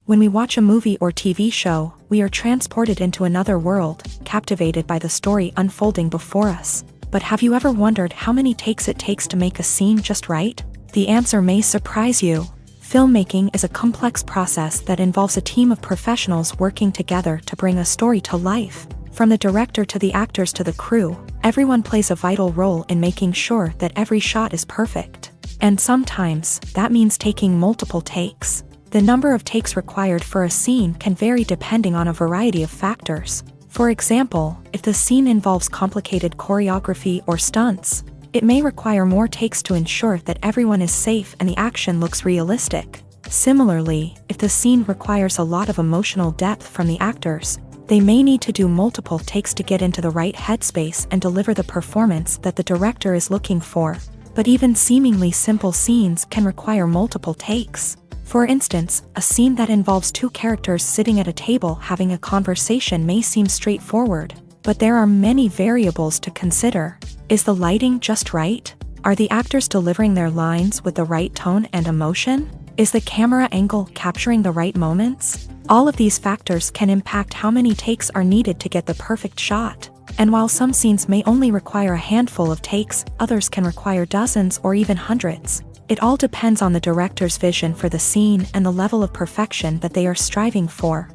When we watch a movie or TV show, we are transported into another world, captivated by the story unfolding before us. But have you ever wondered how many takes it takes to make a scene just right? The answer may surprise you. Filmmaking is a complex process that involves a team of professionals working together to bring a story to life. From the director to the actors to the crew, everyone plays a vital role in making sure that every shot is perfect. And sometimes, that means taking multiple takes. The number of takes required for a scene can vary depending on a variety of factors. For example, if the scene involves complicated choreography or stunts, it may require more takes to ensure that everyone is safe and the action looks realistic. Similarly, if the scene requires a lot of emotional depth from the actors, they may need to do multiple takes to get into the right headspace and deliver the performance that the director is looking for. But even seemingly simple scenes can require multiple takes. For instance, a scene that involves two characters sitting at a table having a conversation may seem straightforward, but there are many variables to consider. Is the lighting just right? Are the actors delivering their lines with the right tone and emotion? Is the camera angle capturing the right moments? All of these factors can impact how many takes are needed to get the perfect shot. And while some scenes may only require a handful of takes, others can require dozens or even hundreds. It all depends on the director's vision for the scene and the level of perfection that they are striving for.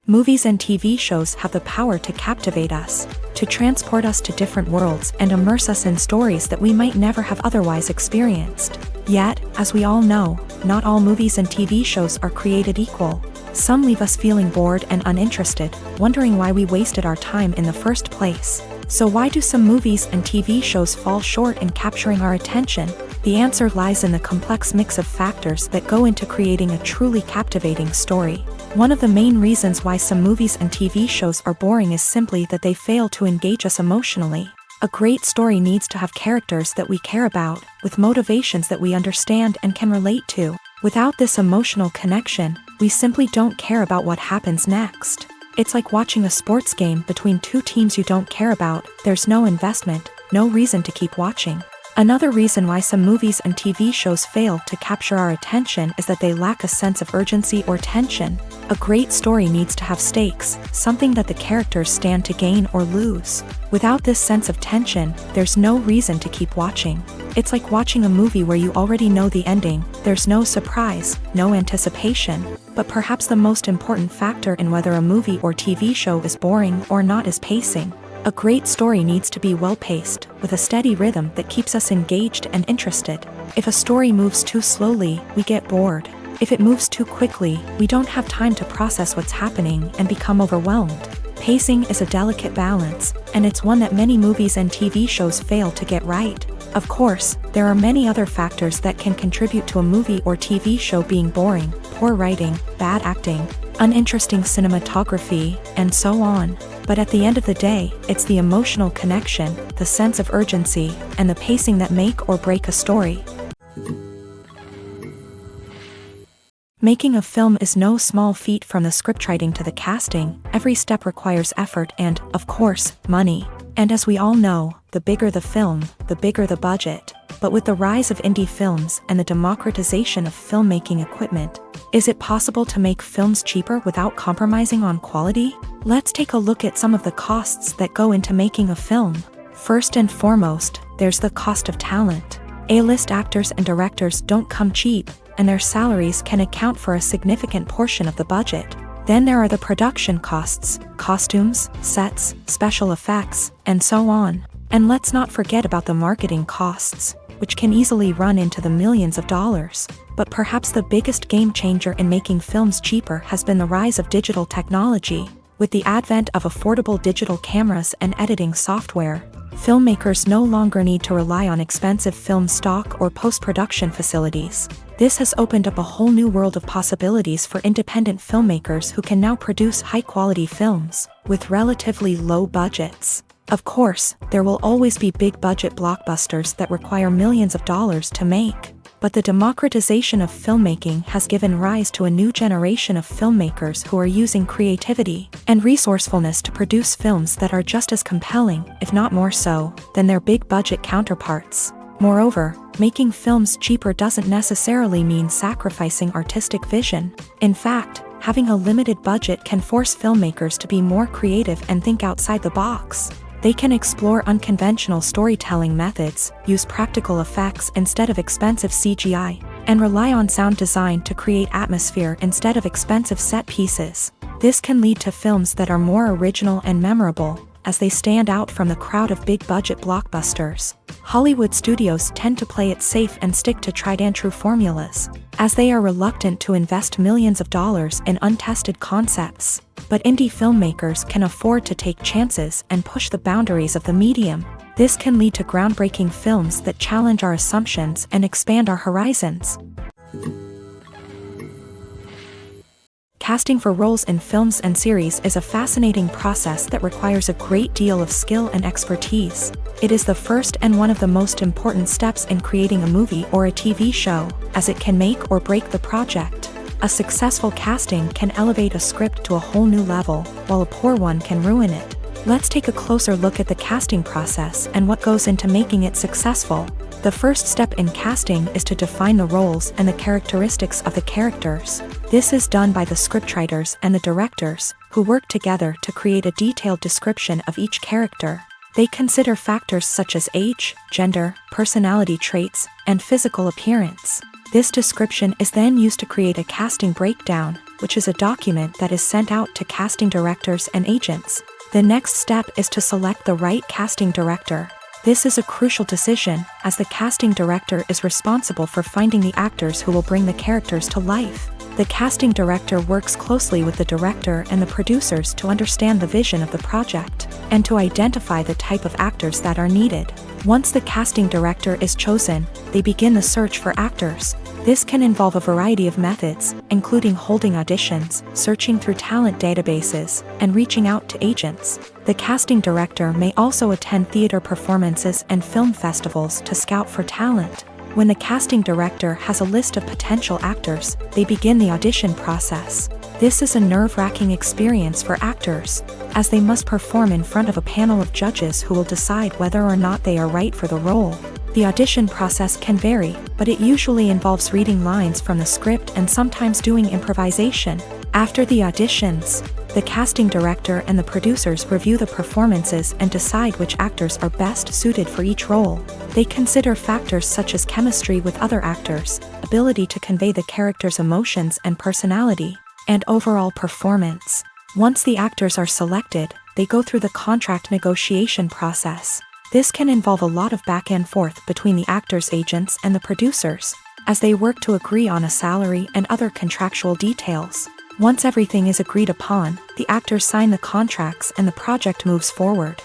Movies and TV shows have the power to captivate us, to transport us to different worlds and immerse us in stories that we might never have otherwise experienced. Yet, as we all know, not all movies and TV shows are created equal. Some leave us feeling bored and uninterested, wondering why we wasted our time in the first place. So why do some movies and TV shows fall short in capturing our attention? The answer lies in the complex mix of factors that go into creating a truly captivating story. One of the main reasons why some movies and TV shows are boring is simply that they fail to engage us emotionally. A great story needs to have characters that we care about, with motivations that we understand and can relate to. Without this emotional connection, we simply don't care about what happens next. It's like watching a sports game between two teams you don't care about. There's no investment, no reason to keep watching. Another reason why some movies and TV shows fail to capture our attention is that they lack a sense of urgency or tension. A great story needs to have stakes, something that the characters stand to gain or lose. Without this sense of tension, there's no reason to keep watching. It's like watching a movie where you already know the ending. There's no surprise, no anticipation. But perhaps the most important factor in whether a movie or TV show is boring or not is pacing. A great story needs to be well-paced, with a steady rhythm that keeps us engaged and interested. If a story moves too slowly, we get bored. If it moves too quickly, we don't have time to process what's happening and become overwhelmed. Pacing is a delicate balance, and it's one that many movies and TV shows fail to get right. Of course, there are many other factors that can contribute to a movie or TV show being boring: poor writing, bad acting, uninteresting cinematography, and so on. But at the end of the day, it's the emotional connection, the sense of urgency, and the pacing that make or break a story. Making a film is no small feat. From the scriptwriting to the casting, every step requires effort and, of course, money. And as we all know, the bigger the film, the bigger the budget. But with the rise of indie films and the democratization of filmmaking equipment, is it possible to make films cheaper without compromising on quality? Let's take a look at some of the costs that go into making a film. First and foremost, there's the cost of talent. A-list actors and directors don't come cheap, and their salaries can account for a significant portion of the budget. Then there are the production costs, costumes, sets, special effects, and so on. And let's not forget about the marketing costs, which can easily run into the millions of dollars. But perhaps the biggest game changer in making films cheaper has been the rise of digital technology. With the advent of affordable digital cameras and editing software, filmmakers no longer need to rely on expensive film stock or post-production facilities. This has opened up a whole new world of possibilities for independent filmmakers who can now produce high-quality films with relatively low budgets. Of course, there will always be big-budget blockbusters that require millions of dollars to make. But the democratization of filmmaking has given rise to a new generation of filmmakers who are using creativity and resourcefulness to produce films that are just as compelling, if not more so, than their big-budget counterparts. Moreover, making films cheaper doesn't necessarily mean sacrificing artistic vision. In fact, having a limited budget can force filmmakers to be more creative and think outside the box. They can explore unconventional storytelling methods, use practical effects instead of expensive CGI, and rely on sound design to create atmosphere instead of expensive set pieces. This can lead to films that are more original and memorable, as they stand out from the crowd of big-budget blockbusters. Hollywood studios tend to play it safe and stick to tried-and-true formulas, as they are reluctant to invest millions of dollars in untested concepts. But indie filmmakers can afford to take chances and push the boundaries of the medium. This can lead to groundbreaking films that challenge our assumptions and expand our horizons. Casting for roles in films and series is a fascinating process that requires a great deal of skill and expertise. It is the first and one of the most important steps in creating a movie or a TV show, as it can make or break the project. A successful casting can elevate a script to a whole new level, while a poor one can ruin it. Let's take a closer look at the casting process and what goes into making it successful. The first step in casting is to define the roles and the characteristics of the characters. This is done by the scriptwriters and the directors, who work together to create a detailed description of each character. They consider factors such as age, gender, personality traits, and physical appearance. This description is then used to create a casting breakdown, which is a document that is sent out to casting directors and agents. The next step is to select the right casting director. This is a crucial decision, as the casting director is responsible for finding the actors who will bring the characters to life. The casting director works closely with the director and the producers to understand the vision of the project, and to identify the type of actors that are needed. Once the casting director is chosen, they begin the search for actors. This can involve a variety of methods, including holding auditions, searching through talent databases, and reaching out to agents. The casting director may also attend theater performances and film festivals to scout for talent. When the casting director has a list of potential actors, they begin the audition process. This is a nerve-wracking experience for actors, as they must perform in front of a panel of judges who will decide whether or not they are right for the role. The audition process can vary, but it usually involves reading lines from the script and sometimes doing improvisation. After the auditions, the casting director and the producers review the performances and decide which actors are best suited for each role. They consider factors such as chemistry with other actors, ability to convey the character's emotions and personality, and overall performance. Once the actors are selected, they go through the contract negotiation process. This can involve a lot of back and forth between the actors' agents and the producers, as they work to agree on a salary and other contractual details. Once everything is agreed upon, the actors sign the contracts and the project moves forward.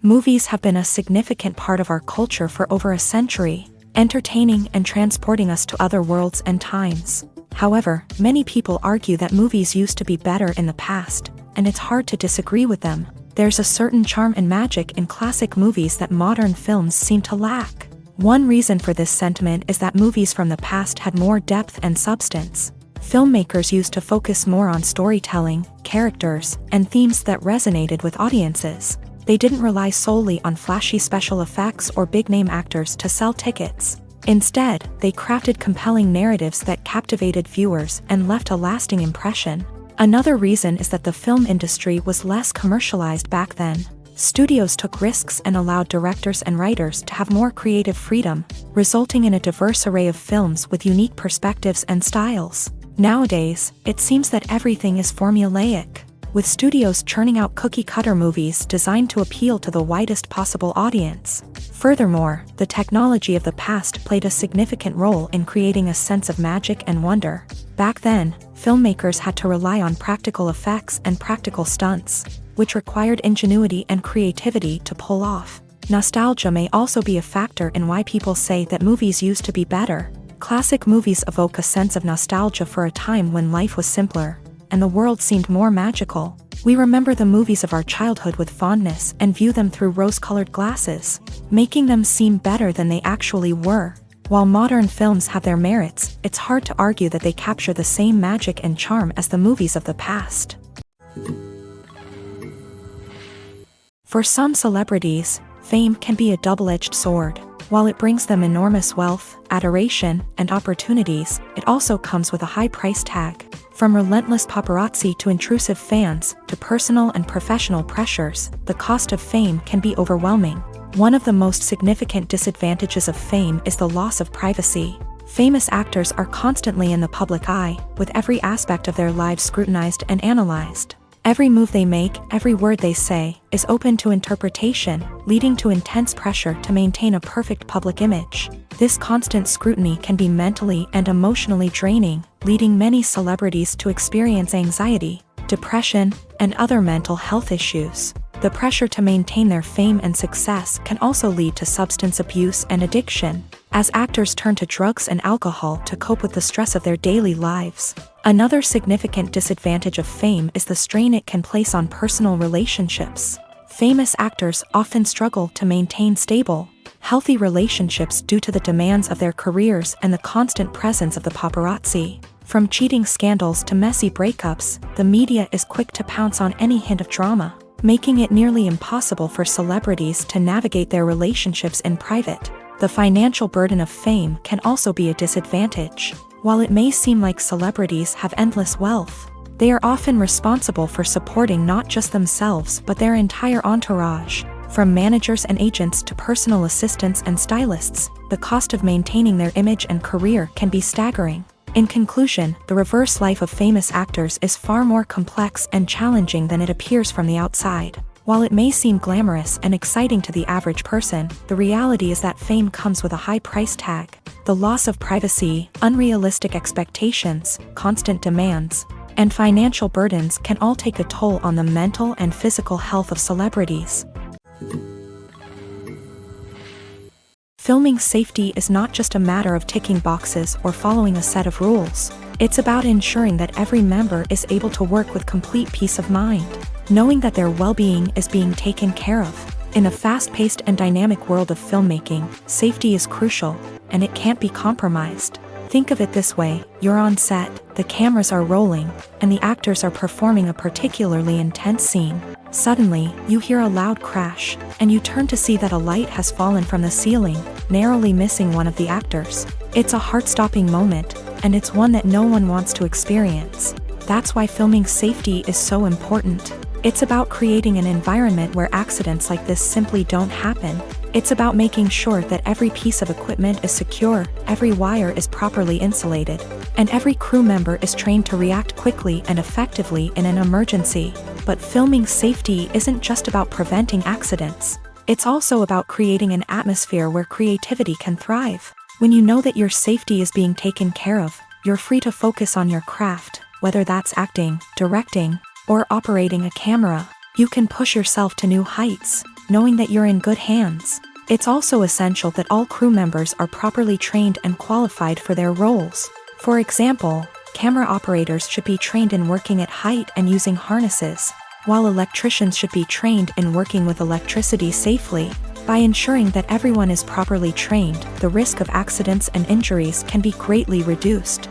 Movies have been a significant part of our culture for over a century, entertaining and transporting us to other worlds and times. However, many people argue that movies used to be better in the past, and it's hard to disagree with them. There's a certain charm and magic in classic movies that modern films seem to lack. One reason for this sentiment is that movies from the past had more depth and substance. Filmmakers used to focus more on storytelling, characters, and themes that resonated with audiences. They didn't rely solely on flashy special effects or big-name actors to sell tickets. Instead, they crafted compelling narratives that captivated viewers and left a lasting impression. Another reason is that the film industry was less commercialized back then. Studios took risks and allowed directors and writers to have more creative freedom, resulting in a diverse array of films with unique perspectives and styles. Nowadays, it seems that everything is formulaic, with studios churning out cookie-cutter movies designed to appeal to the widest possible audience. Furthermore, the technology of the past played a significant role in creating a sense of magic and wonder. Back then, filmmakers had to rely on practical effects and practical stunts, which required ingenuity and creativity to pull off. Nostalgia may also be a factor in why people say that movies used to be better. Classic movies evoke a sense of nostalgia for a time when life was simpler, and the world seemed more magical. We remember the movies of our childhood with fondness and view them through rose-colored glasses, making them seem better than they actually were. While modern films have their merits, it's hard to argue that they capture the same magic and charm as the movies of the past. For some celebrities, fame can be a double-edged sword. While it brings them enormous wealth, adoration, and opportunities, it also comes with a high price tag. From relentless paparazzi to intrusive fans, to personal and professional pressures, the cost of fame can be overwhelming. One of the most significant disadvantages of fame is the loss of privacy. Famous actors are constantly in the public eye, with every aspect of their lives scrutinized and analyzed. Every move they make, every word they say, is open to interpretation, leading to intense pressure to maintain a perfect public image. This constant scrutiny can be mentally and emotionally draining, leading many celebrities to experience anxiety, depression, and other mental health issues. The pressure to maintain their fame and success can also lead to substance abuse and addiction, as actors turn to drugs and alcohol to cope with the stress of their daily lives. Another significant disadvantage of fame is the strain it can place on personal relationships. Famous actors often struggle to maintain stable, healthy relationships due to the demands of their careers and the constant presence of the paparazzi. From cheating scandals to messy breakups, the media is quick to pounce on any hint of drama, making it nearly impossible for celebrities to navigate their relationships in private. The financial burden of fame can also be a disadvantage. While it may seem like celebrities have endless wealth, they are often responsible for supporting not just themselves but their entire entourage. From managers and agents to personal assistants and stylists, the cost of maintaining their image and career can be staggering. In conclusion, the reverse life of famous actors is far more complex and challenging than it appears from the outside. While it may seem glamorous and exciting to the average person, the reality is that fame comes with a high price tag. The loss of privacy, unrealistic expectations, constant demands, and financial burdens can all take a toll on the mental and physical health of celebrities. Filming safety is not just a matter of ticking boxes or following a set of rules. It's about ensuring that every member is able to work with complete peace of mind, knowing that their well-being is being taken care of. In a fast-paced and dynamic world of filmmaking, safety is crucial, and it can't be compromised. Think of it this way: you're on set, the cameras are rolling, and the actors are performing a particularly intense scene. Suddenly, you hear a loud crash, and you turn to see that a light has fallen from the ceiling, narrowly missing one of the actors. It's a heart-stopping moment, and it's one that no one wants to experience. That's why filming safety is so important. It's about creating an environment where accidents like this simply don't happen. It's about making sure that every piece of equipment is secure, every wire is properly insulated, and every crew member is trained to react quickly and effectively in an emergency. But filming safety isn't just about preventing accidents. It's also about creating an atmosphere where creativity can thrive. When you know that your safety is being taken care of, you're free to focus on your craft, whether that's acting, directing, or operating a camera. You can push yourself to new heights, knowing that you're in good hands. It's also essential that all crew members are properly trained and qualified for their roles. For example, camera operators should be trained in working at height and using harnesses, while electricians should be trained in working with electricity safely. By ensuring that everyone is properly trained, the risk of accidents and injuries can be greatly reduced.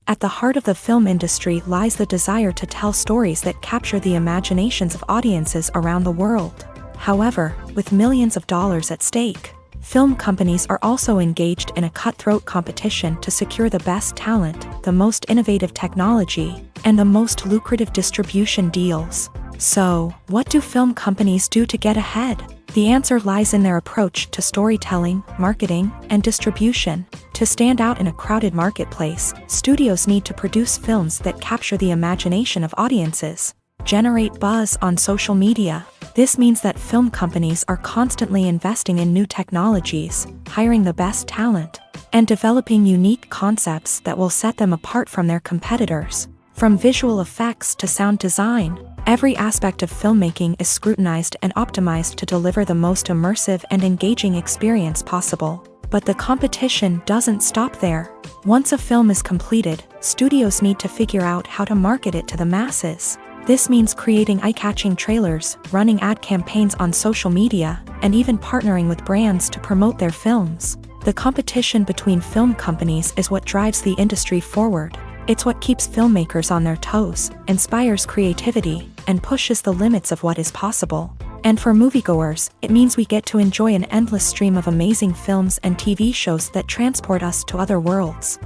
At the heart of the film industry lies the desire to tell stories that capture the imaginations of audiences around the world. However, with millions of dollars at stake, film companies are also engaged in a cutthroat competition to secure the best talent, the most innovative technology, and the most lucrative distribution deals. So, what do film companies do to get ahead? The answer lies in their approach to storytelling, marketing, and distribution. To stand out in a crowded marketplace, studios need to produce films that capture the imagination of audiences, generate buzz on social media. This means that film companies are constantly investing in new technologies, hiring the best talent, and developing unique concepts that will set them apart from their competitors. From visual effects to sound design, every aspect of filmmaking is scrutinized and optimized to deliver the most immersive and engaging experience possible. But the competition doesn't stop there. Once a film is completed, studios need to figure out how to market it to the masses. This means creating eye-catching trailers, running ad campaigns on social media, and even partnering with brands to promote their films. The competition between film companies is what drives the industry forward. It's what keeps filmmakers on their toes, inspires creativity, and pushes the limits of what is possible. And for moviegoers, it means we get to enjoy an endless stream of amazing films and TV shows that transport us to other worlds.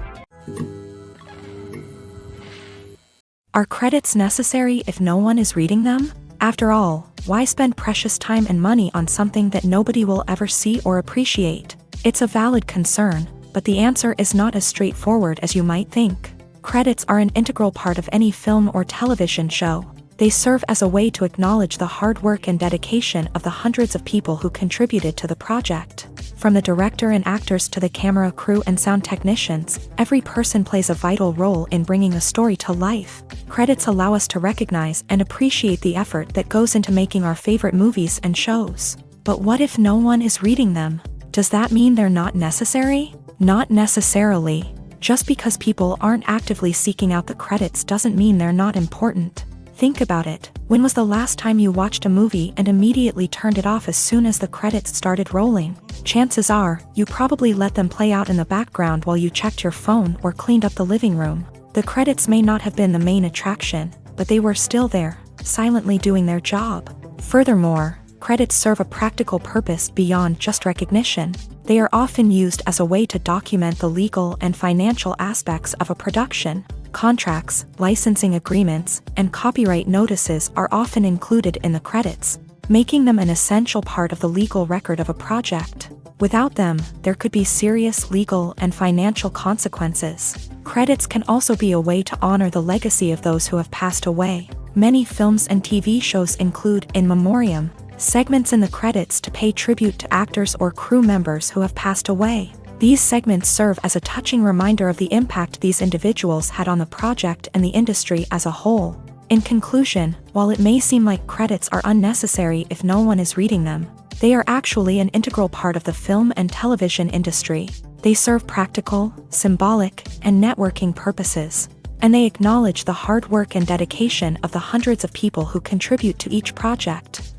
Are credits necessary if no one is reading them? After all, why spend precious time and money on something that nobody will ever see or appreciate? It's a valid concern, but the answer is not as straightforward as you might think. Credits are an integral part of any film or television show. They serve as a way to acknowledge the hard work and dedication of the hundreds of people who contributed to the project. From the director and actors to the camera crew and sound technicians, every person plays a vital role in bringing a story to life. Credits allow us to recognize and appreciate the effort that goes into making our favorite movies and shows. But what if no one is reading them? Does that mean they're not necessary? Not necessarily. Just because people aren't actively seeking out the credits doesn't mean they're not important. Think about it. When was the last time you watched a movie and immediately turned it off as soon as the credits started rolling? Chances are, you probably let them play out in the background while you checked your phone or cleaned up the living room. The credits may not have been the main attraction, but they were still there, silently doing their job. Furthermore, credits serve a practical purpose beyond just recognition. They are often used as a way to document the legal and financial aspects of a production. Contracts, licensing agreements, and copyright notices are often included in the credits, making them an essential part of the legal record of a project. Without them, there could be serious legal and financial consequences. Credits can also be a way to honor the legacy of those who have passed away. Many films and TV shows include in memoriam segments in the credits to pay tribute to actors or crew members who have passed away. These segments serve as a touching reminder of the impact these individuals had on the project and the industry as a whole. In conclusion, while it may seem like credits are unnecessary if no one is reading them, they are actually an integral part of the film and television industry. They serve practical, symbolic, and networking purposes, and they acknowledge the hard work and dedication of the hundreds of people who contribute to each project.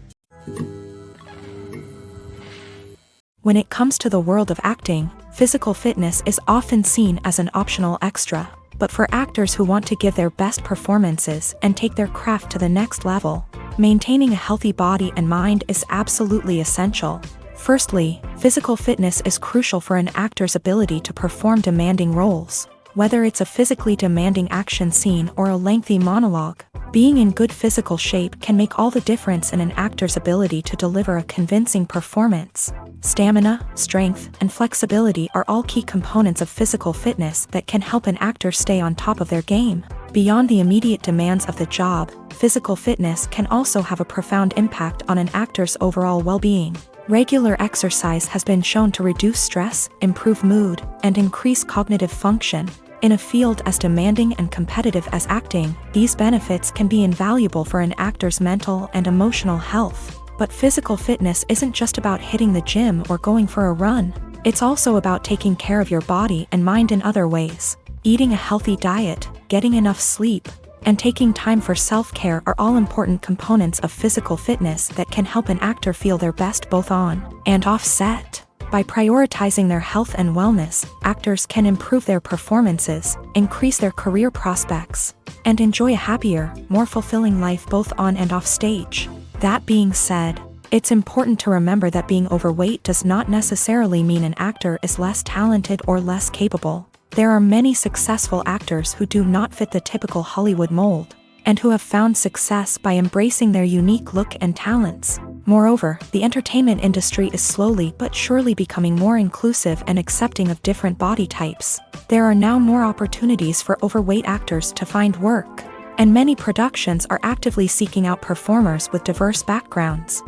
When it comes to the world of acting, physical fitness is often seen as an optional extra. But for actors who want to give their best performances and take their craft to the next level, maintaining a healthy body and mind is absolutely essential. Firstly, physical fitness is crucial for an actor's ability to perform demanding roles. Whether it's a physically demanding action scene or a lengthy monologue, being in good physical shape can make all the difference in an actor's ability to deliver a convincing performance. Stamina, strength, and flexibility are all key components of physical fitness that can help an actor stay on top of their game. Beyond the immediate demands of the job, physical fitness can also have a profound impact on an actor's overall well-being. Regular exercise has been shown to reduce stress, improve mood, and increase cognitive function. In a field as demanding and competitive as acting, these benefits can be invaluable for an actor's mental and emotional health. But physical fitness isn't just about hitting the gym or going for a run. It's also about taking care of your body and mind in other ways. Eating a healthy diet, getting enough sleep, and taking time for self-care are all important components of physical fitness that can help an actor feel their best both on and off set. By prioritizing their health and wellness, actors can improve their performances, increase their career prospects, and enjoy a happier, more fulfilling life both on and off stage. That being said, it's important to remember that being overweight does not necessarily mean an actor is less talented or less capable. There are many successful actors who do not fit the typical Hollywood mold, and who have found success by embracing their unique look and talents. Moreover, the entertainment industry is slowly but surely becoming more inclusive and accepting of different body types. There are now more opportunities for overweight actors to find work, and many productions are actively seeking out performers with diverse backgrounds.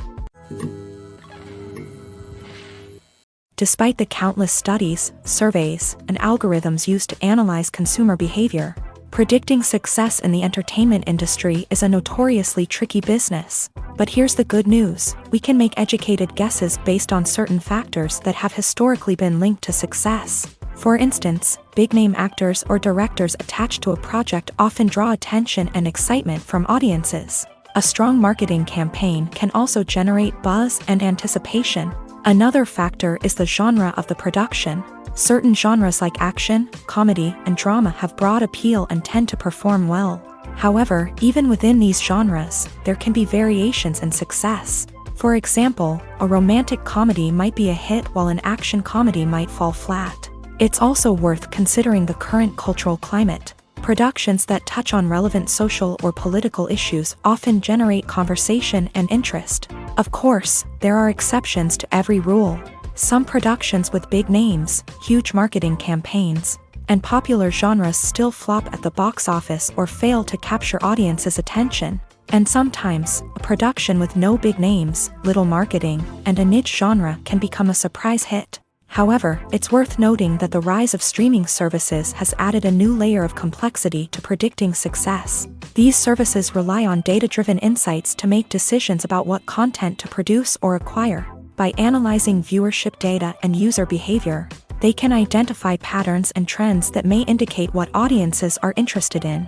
Despite the countless studies, surveys, and algorithms used to analyze consumer behavior, Predicting success in the entertainment industry is a notoriously tricky business. But here's the good news: we can make educated guesses based on certain factors that have historically been linked to success. For instance, big-name actors or directors attached to a project often draw attention and excitement from audiences. A strong marketing campaign can also generate buzz and anticipation. Another factor is the genre of the production. Certain genres like action, comedy, and drama have broad appeal and tend to perform well. However, even within these genres, there can be variations in success. For example, a romantic comedy might be a hit while an action comedy might fall flat. It's also worth considering the current cultural climate. Productions that touch on relevant social or political issues often generate conversation and interest. Of course, there are exceptions to every rule. Some productions with big names, huge marketing campaigns, and popular genres still flop at the box office or fail to capture audiences' attention. And sometimes, a production with no big names, little marketing, and a niche genre can become a surprise hit. However, it's worth noting that the rise of streaming services has added a new layer of complexity to predicting success. These services rely on data-driven insights to make decisions about what content to produce or acquire. By analyzing viewership data and user behavior, they can identify patterns and trends that may indicate what audiences are interested in.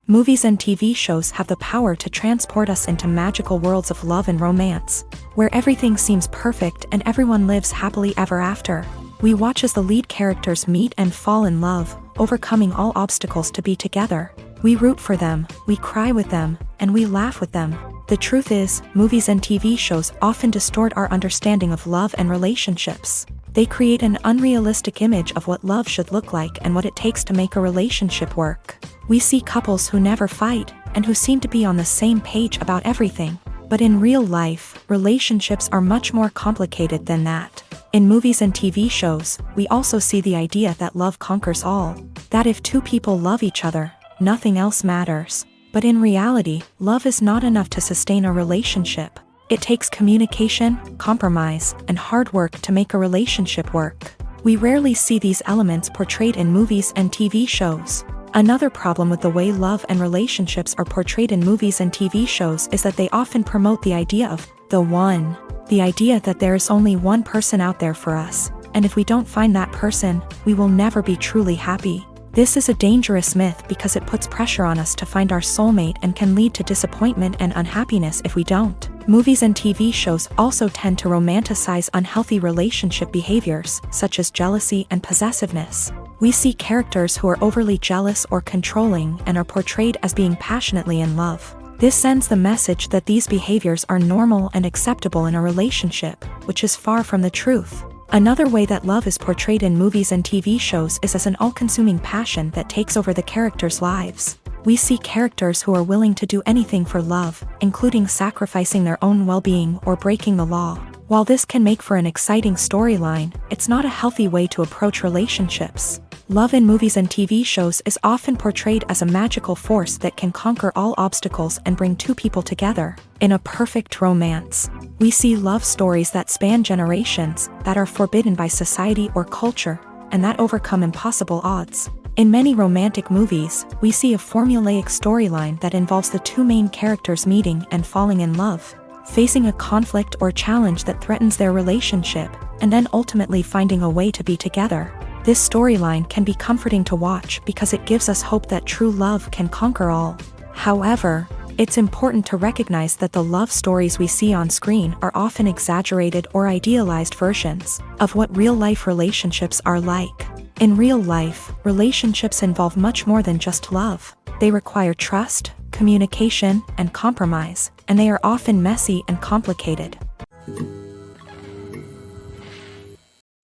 Movies and TV shows have the power to transport us into magical worlds of love and romance, where everything seems perfect and everyone lives happily ever after. We watch as the lead characters meet and fall in love, overcoming all obstacles to be together. We root for them, we cry with them, and we laugh with them. The truth is, movies and TV shows often distort our understanding of love and relationships. They create an unrealistic image of what love should look like and what it takes to make a relationship work. We see couples who never fight, and who seem to be on the same page about everything. But in real life, relationships are much more complicated than that. In movies and TV shows, we also see the idea that love conquers all. That if two people love each other, nothing else matters. But in reality, love is not enough to sustain a relationship. It takes communication, compromise, and hard work to make a relationship work. We rarely see these elements portrayed in movies and TV shows. Another problem with the way love and relationships are portrayed in movies and TV shows is that they often promote the idea of the one. The idea that there is only one person out there for us, and if we don't find that person, we will never be truly happy. This is a dangerous myth because it puts pressure on us to find our soulmate and can lead to disappointment and unhappiness if we don't. Movies and TV shows also tend to romanticize unhealthy relationship behaviors, such as jealousy and possessiveness. We see characters who are overly jealous or controlling and are portrayed as being passionately in love. This sends the message that these behaviors are normal and acceptable in a relationship, which is far from the truth. Another way that love is portrayed in movies and TV shows is as an all-consuming passion that takes over the characters' lives. We see characters who are willing to do anything for love, including sacrificing their own well-being or breaking the law. While this can make for an exciting storyline, it's not a healthy way to approach relationships. Love in movies and TV shows is often portrayed as a magical force that can conquer all obstacles and bring two people together. In a perfect romance, we see love stories that span generations, that are forbidden by society or culture, and that overcome impossible odds. In many romantic movies, we see a formulaic storyline that involves the two main characters meeting and falling in love, facing a conflict or challenge that threatens their relationship, and then ultimately finding a way to be together. This storyline can be comforting to watch because it gives us hope that true love can conquer all. However, it's important to recognize that the love stories we see on screen are often exaggerated or idealized versions of what real-life relationships are like. In real life, relationships involve much more than just love. They require trust, communication, and compromise, and they are often messy and complicated.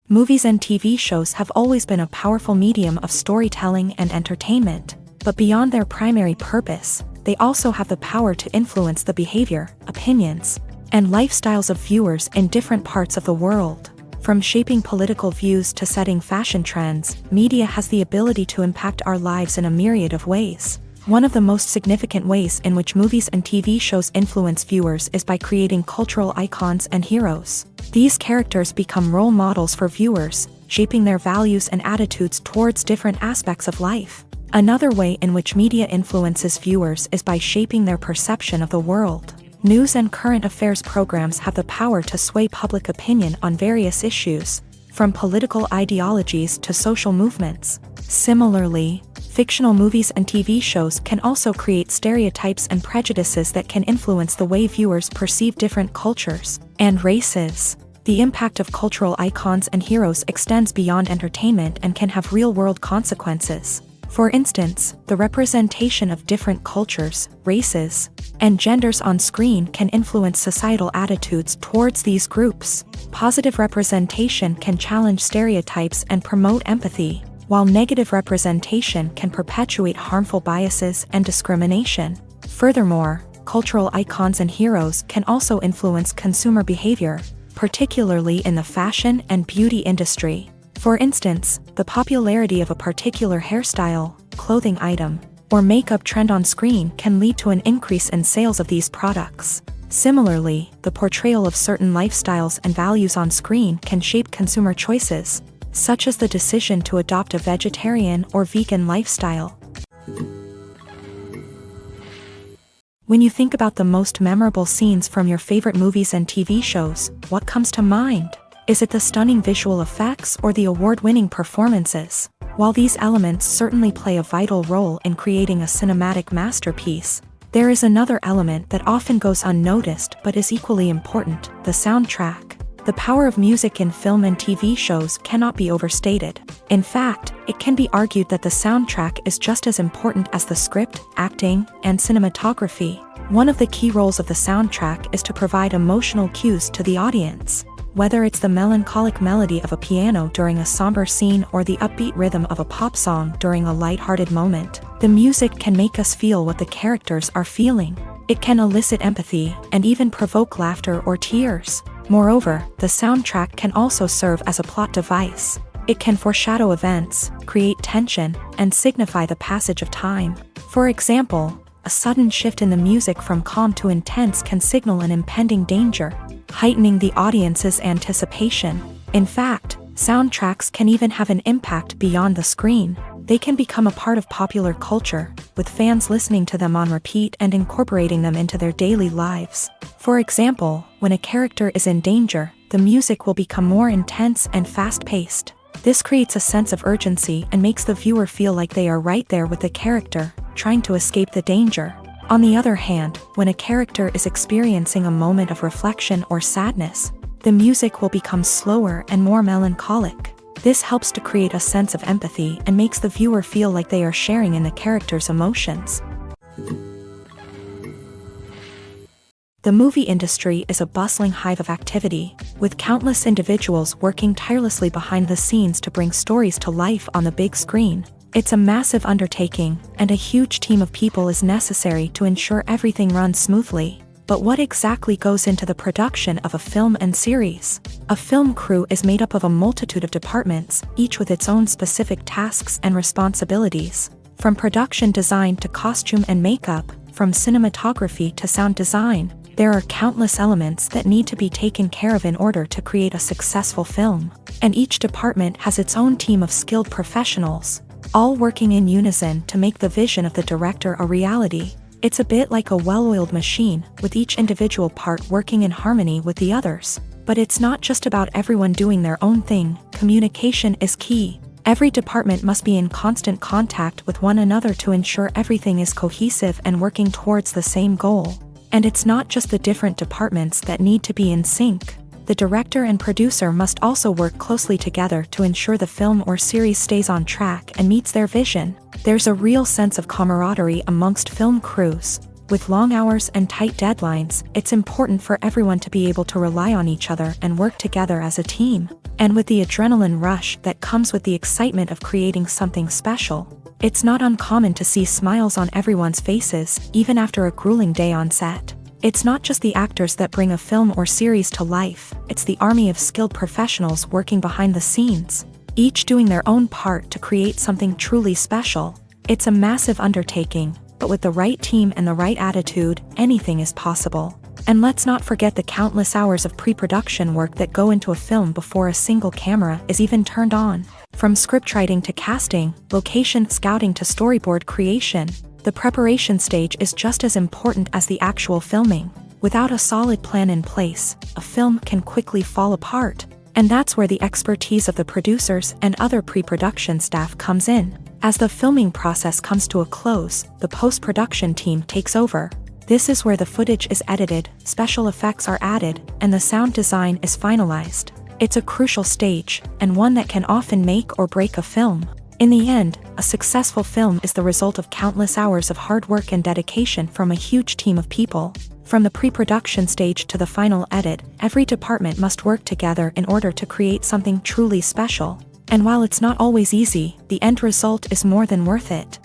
Movies and TV shows have always been a powerful medium of storytelling and entertainment, but beyond their primary purpose, they also have the power to influence the behavior, opinions, and lifestyles of viewers in different parts of the world. From shaping political views to setting fashion trends, media has the ability to impact our lives in a myriad of ways. One of the most significant ways in which movies and TV shows influence viewers is by creating cultural icons and heroes. These characters become role models for viewers, shaping their values and attitudes towards different aspects of life. Another way in which media influences viewers is by shaping their perception of the world. News and current affairs programs have the power to sway public opinion on various issues, from political ideologies to social movements. Similarly, fictional movies and TV shows can also create stereotypes and prejudices that can influence the way viewers perceive different cultures and races. The impact of cultural icons and heroes extends beyond entertainment and can have real-world consequences. For instance, the representation of different cultures, races, and genders on screen can influence societal attitudes towards these groups. Positive representation can challenge stereotypes and promote empathy, while negative representation can perpetuate harmful biases and discrimination. Furthermore, cultural icons and heroes can also influence consumer behavior, particularly in the fashion and beauty industry. For instance, the popularity of a particular hairstyle, clothing item, or makeup trend on screen can lead to an increase in sales of these products. Similarly, the portrayal of certain lifestyles and values on screen can shape consumer choices, such as the decision to adopt a vegetarian or vegan lifestyle. When you think about the most memorable scenes from your favorite movies and TV shows, what comes to mind? Is it the stunning visual effects or the award-winning performances? While these elements certainly play a vital role in creating a cinematic masterpiece, there is another element that often goes unnoticed but is equally important: the soundtrack. The power of music in film and TV shows cannot be overstated. In fact, it can be argued that the soundtrack is just as important as the script, acting, and cinematography. One of the key roles of the soundtrack is to provide emotional cues to the audience. Whether it's the melancholic melody of a piano during a somber scene or the upbeat rhythm of a pop song during a lighthearted moment, the music can make us feel what the characters are feeling. It can elicit empathy and even provoke laughter or tears. Moreover, the soundtrack can also serve as a plot device. It can foreshadow events, create tension, and signify the passage of time. For example, a sudden shift in the music from calm to intense can signal an impending danger, heightening the audience's anticipation. In fact, soundtracks can even have an impact beyond the screen. They can become a part of popular culture, with fans listening to them on repeat and incorporating them into their daily lives. For example, when a character is in danger, the music will become more intense and fast-paced. This creates a sense of urgency and makes the viewer feel like they are right there with the character, trying to escape the danger. On the other hand, when a character is experiencing a moment of reflection or sadness, the music will become slower and more melancholic. This helps to create a sense of empathy and makes the viewer feel like they are sharing in the character's emotions. The movie industry is a bustling hive of activity, with countless individuals working tirelessly behind the scenes to bring stories to life on the big screen. It's a massive undertaking, and a huge team of people is necessary to ensure everything runs smoothly. But what exactly goes into the production of a film and series? A film crew is made up of a multitude of departments, each with its own specific tasks and responsibilities. From production design to costume and makeup, from cinematography to sound design, there are countless elements that need to be taken care of in order to create a successful film. And each department has its own team of skilled professionals, all working in unison to make the vision of the director a reality. It's a bit like a well-oiled machine, with each individual part working in harmony with the others. But it's not just about everyone doing their own thing. Communication is key. Every department must be in constant contact with one another to ensure everything is cohesive and working towards the same goal. And it's not just the different departments that need to be in sync. The director and producer must also work closely together to ensure the film or series stays on track and meets their vision. There's a real sense of camaraderie amongst film crews. With long hours and tight deadlines, it's important for everyone to be able to rely on each other and work together as a team. And with the adrenaline rush that comes with the excitement of creating something special, it's not uncommon to see smiles on everyone's faces, even after a grueling day on set. It's not just the actors that bring a film or series to life, it's the army of skilled professionals working behind the scenes, each doing their own part to create something truly special. It's a massive undertaking, but with the right team and the right attitude, anything is possible. And let's not forget the countless hours of pre-production work that go into a film before a single camera is even turned on. From scriptwriting to casting, location scouting to storyboard creation, the preparation stage is just as important as the actual filming. Without a solid plan in place, a film can quickly fall apart. And that's where the expertise of the producers and other pre-production staff comes in. As the filming process comes to a close, the post-production team takes over. This is where the footage is edited, special effects are added, and the sound design is finalized. It's a crucial stage, and one that can often make or break a film. In the end, a successful film is the result of countless hours of hard work and dedication from a huge team of people. From the pre-production stage to the final edit, every department must work together in order to create something truly special. And while it's not always easy, the end result is more than worth it.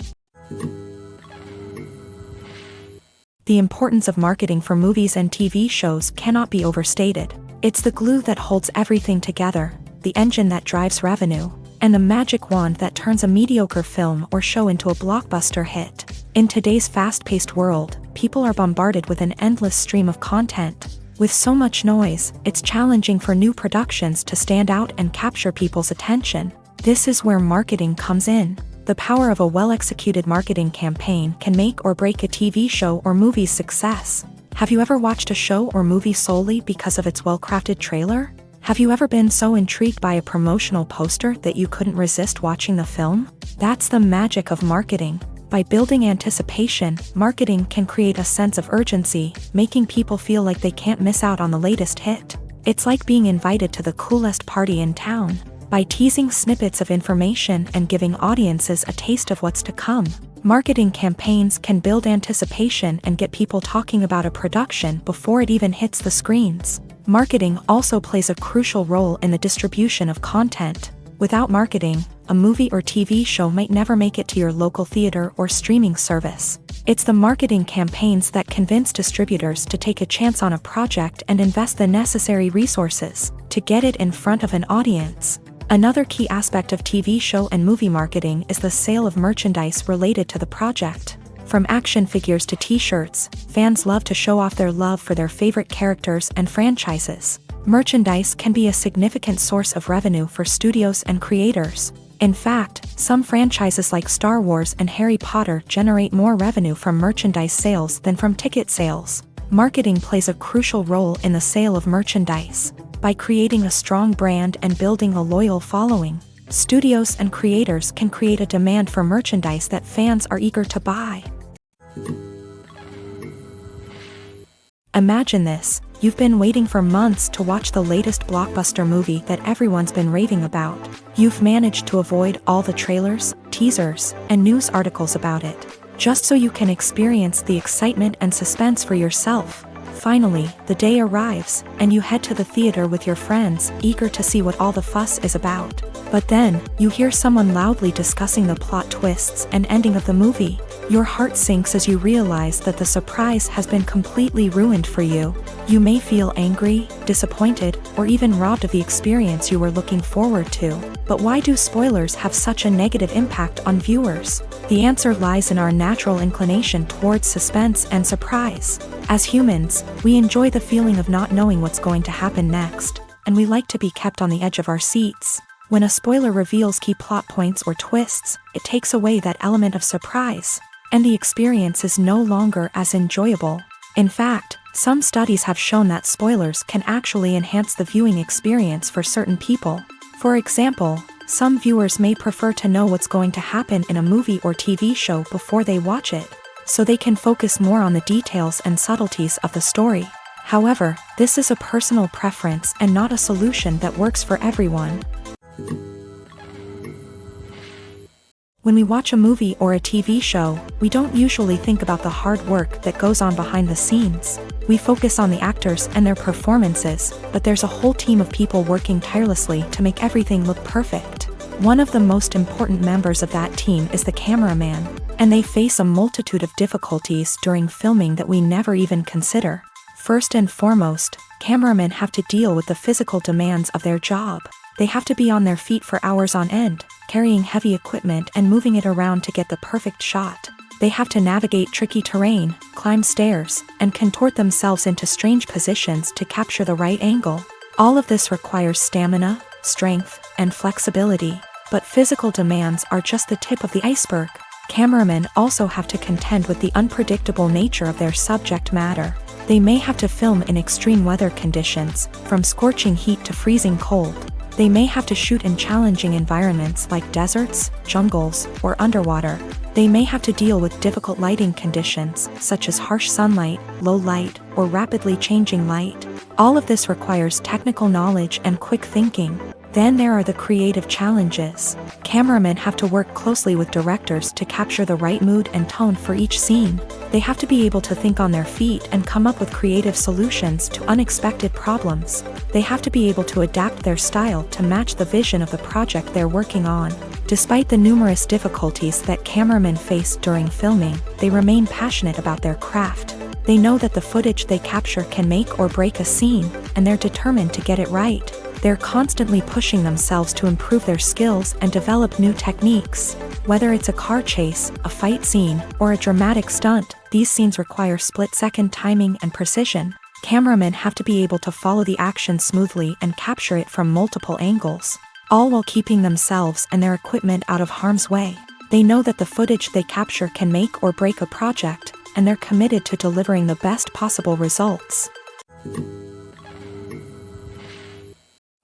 The importance of marketing for movies and TV shows cannot be overstated. It's the glue that holds everything together, the engine that drives revenue, and the magic wand that turns a mediocre film or show into a blockbuster hit. In today's fast-paced world, people are bombarded with an endless stream of content. With so much noise, it's challenging for new productions to stand out and capture people's attention. This is where marketing comes in. The power of a well-executed marketing campaign can make or break a TV show or movie's success. Have you ever watched a show or movie solely because of its well-crafted trailer? Have you ever been so intrigued by a promotional poster that you couldn't resist watching the film? That's the magic of marketing. By building anticipation, marketing can create a sense of urgency, making people feel like they can't miss out on the latest hit. It's like being invited to the coolest party in town. By teasing snippets of information and giving audiences a taste of what's to come, marketing campaigns can build anticipation and get people talking about a production before it even hits the screens. Marketing also plays a crucial role in the distribution of content. Without marketing, a movie or TV show might never make it to your local theater or streaming service. It's the marketing campaigns that convince distributors to take a chance on a project and invest the necessary resources to get it in front of an audience. Another key aspect of TV show and movie marketing is the sale of merchandise related to the project. From action figures to t-shirts, fans love to show off their love for their favorite characters and franchises. Merchandise can be a significant source of revenue for studios and creators. In fact, some franchises like Star Wars and Harry Potter generate more revenue from merchandise sales than from ticket sales. Marketing plays a crucial role in the sale of merchandise. By creating a strong brand and building a loyal following, studios and creators can create a demand for merchandise that fans are eager to buy. Imagine this. You've been waiting for months to watch the latest blockbuster movie that everyone's been raving about. You've managed to avoid all the trailers, teasers, and news articles about it, just so you can experience the excitement and suspense for yourself. Finally, the day arrives, and you head to the theater with your friends, eager to see what all the fuss is about. But then, you hear someone loudly discussing the plot twists and ending of the movie. Your heart sinks as you realize that the surprise has been completely ruined for you. You may feel angry, disappointed, or even robbed of the experience you were looking forward to. But why do spoilers have such a negative impact on viewers? The answer lies in our natural inclination towards suspense and surprise. As humans, we enjoy the feeling of not knowing what's going to happen next, and we like to be kept on the edge of our seats. When a spoiler reveals key plot points or twists, it takes away that element of surprise, and the experience is no longer as enjoyable. In fact, some studies have shown that spoilers can actually enhance the viewing experience for certain people. For example, some viewers may prefer to know what's going to happen in a movie or TV show before they watch it, so they can focus more on the details and subtleties of the story. However, this is a personal preference and not a solution that works for everyone. When we watch a movie or a TV show, we don't usually think about the hard work that goes on behind the scenes. We focus on the actors and their performances, but there's a whole team of people working tirelessly to make everything look perfect. One of the most important members of that team is the cameraman, and they face a multitude of difficulties during filming that we never even consider. First and foremost, cameramen have to deal with the physical demands of their job. They have to be on their feet for hours on end, carrying heavy equipment and moving it around to get the perfect shot. They have to navigate tricky terrain, climb stairs, and contort themselves into strange positions to capture the right angle. All of this requires stamina, strength, and flexibility. But physical demands are just the tip of the iceberg. Cameramen also have to contend with the unpredictable nature of their subject matter. They may have to film in extreme weather conditions, from scorching heat to freezing cold. They may have to shoot in challenging environments like deserts, jungles, or underwater. They may have to deal with difficult lighting conditions, such as harsh sunlight, low light, or rapidly changing light. All of this requires technical knowledge and quick thinking. Then there are the creative challenges. Cameramen have to work closely with directors to capture the right mood and tone for each scene. They have to be able to think on their feet and come up with creative solutions to unexpected problems. They have to be able to adapt their style to match the vision of the project they're working on. Despite the numerous difficulties that cameramen face during filming, they remain passionate about their craft. They know that the footage they capture can make or break a scene, and they're determined to get it right. They're constantly pushing themselves to improve their skills and develop new techniques. Whether it's a car chase, a fight scene, or a dramatic stunt, these scenes require split-second timing and precision. Cameramen have to be able to follow the action smoothly and capture it from multiple angles, all while keeping themselves and their equipment out of harm's way. They know that the footage they capture can make or break a project, and they're committed to delivering the best possible results.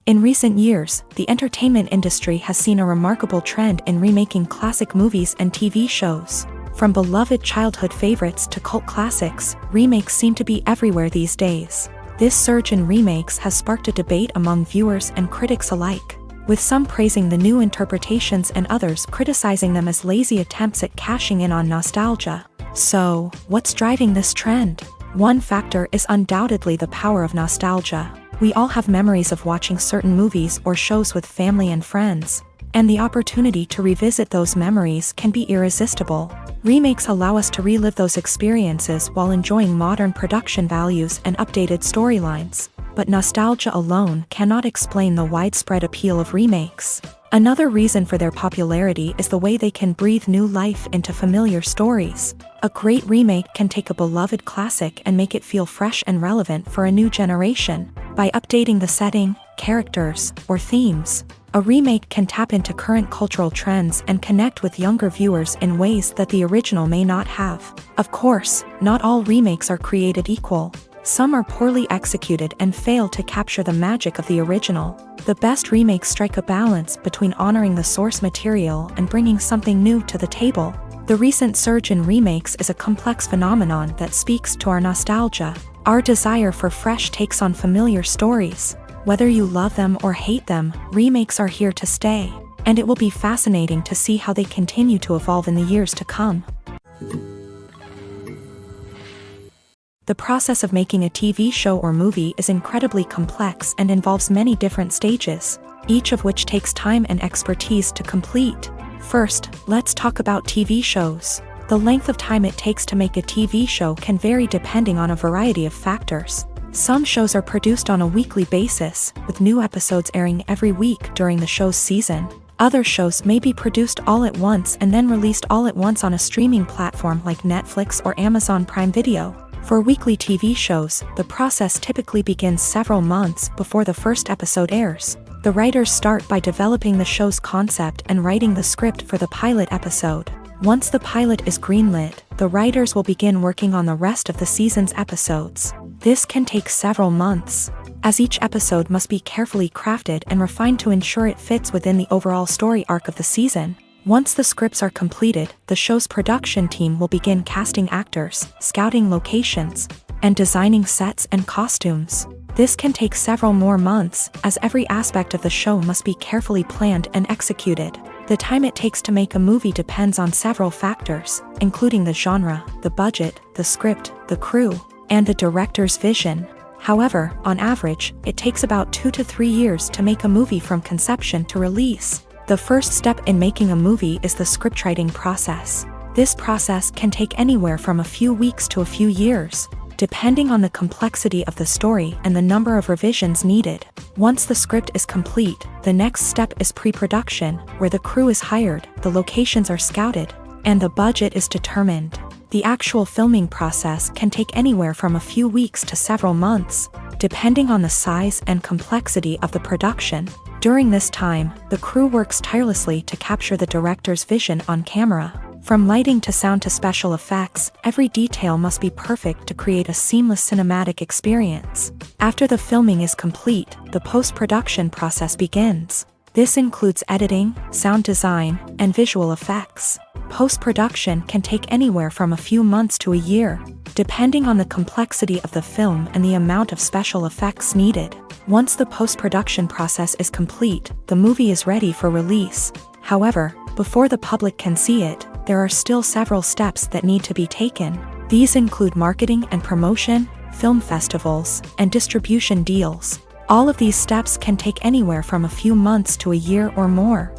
In recent years, the entertainment industry has seen a remarkable trend in remaking classic movies and TV shows. From beloved childhood favorites to cult classics, remakes seem to be everywhere these days. This surge in remakes has sparked a debate among viewers and critics alike, with some praising the new interpretations and others criticizing them as lazy attempts at cashing in on nostalgia. So, what's driving this trend? One factor is undoubtedly the power of nostalgia. We all have memories of watching certain movies or shows with family and friends, and the opportunity to revisit those memories can be irresistible. Remakes allow us to relive those experiences while enjoying modern production values and updated storylines. But nostalgia alone cannot explain the widespread appeal of remakes. Another reason for their popularity is the way they can breathe new life into familiar stories. A great remake can take a beloved classic and make it feel fresh and relevant for a new generation. By updating the setting, characters, or themes, a remake can tap into current cultural trends and connect with younger viewers in ways that the original may not have. Of course, not all remakes are created equal. Some are poorly executed and fail to capture the magic of the original. The best remakes strike a balance between honoring the source material and bringing something new to the table. The recent surge in remakes is a complex phenomenon that speaks to our nostalgia, our desire for fresh takes on familiar stories. Whether you love them or hate them, remakes are here to stay, and it will be fascinating to see how they continue to evolve in the years to come. The process of making a TV show or movie is incredibly complex and involves many different stages, each of which takes time and expertise to complete. First, let's talk about TV shows. The length of time it takes to make a TV show can vary depending on a variety of factors. Some shows are produced on a weekly basis, with new episodes airing every week during the show's season. Other shows may be produced all at once and then released all at once on a streaming platform like Netflix or Amazon Prime Video. For weekly TV shows, the process typically begins several months before the first episode airs. The writers start by developing the show's concept and writing the script for the pilot episode. Once the pilot is greenlit, the writers will begin working on the rest of the season's episodes. This can take several months, as each episode must be carefully crafted and refined to ensure it fits within the overall story arc of the season. Once the scripts are completed, the show's production team will begin casting actors, scouting locations, and designing sets and costumes. This can take several more months, as every aspect of the show must be carefully planned and executed. The time it takes to make a movie depends on several factors, including the genre, the budget, the script, the crew, and the director's vision. However, on average, it takes about 2 to 3 years to make a movie from conception to release. The first step in making a movie is the scriptwriting process. This process can take anywhere from a few weeks to a few years, depending on the complexity of the story and the number of revisions needed. Once the script is complete, the next step is pre-production, where the crew is hired, the locations are scouted, and the budget is determined. The actual filming process can take anywhere from a few weeks to several months, depending on the size and complexity of the production. During this time, the crew works tirelessly to capture the director's vision on camera. From lighting to sound to special effects, every detail must be perfect to create a seamless cinematic experience. After the filming is complete, the post-production process begins. This includes editing, sound design, and visual effects. Post-production can take anywhere from a few months to a year, depending on the complexity of the film and the amount of special effects needed. Once the post-production process is complete, the movie is ready for release. However, before the public can see it, there are still several steps that need to be taken. These include marketing and promotion, film festivals, and distribution deals. All of these steps can take anywhere from a few months to a year or more.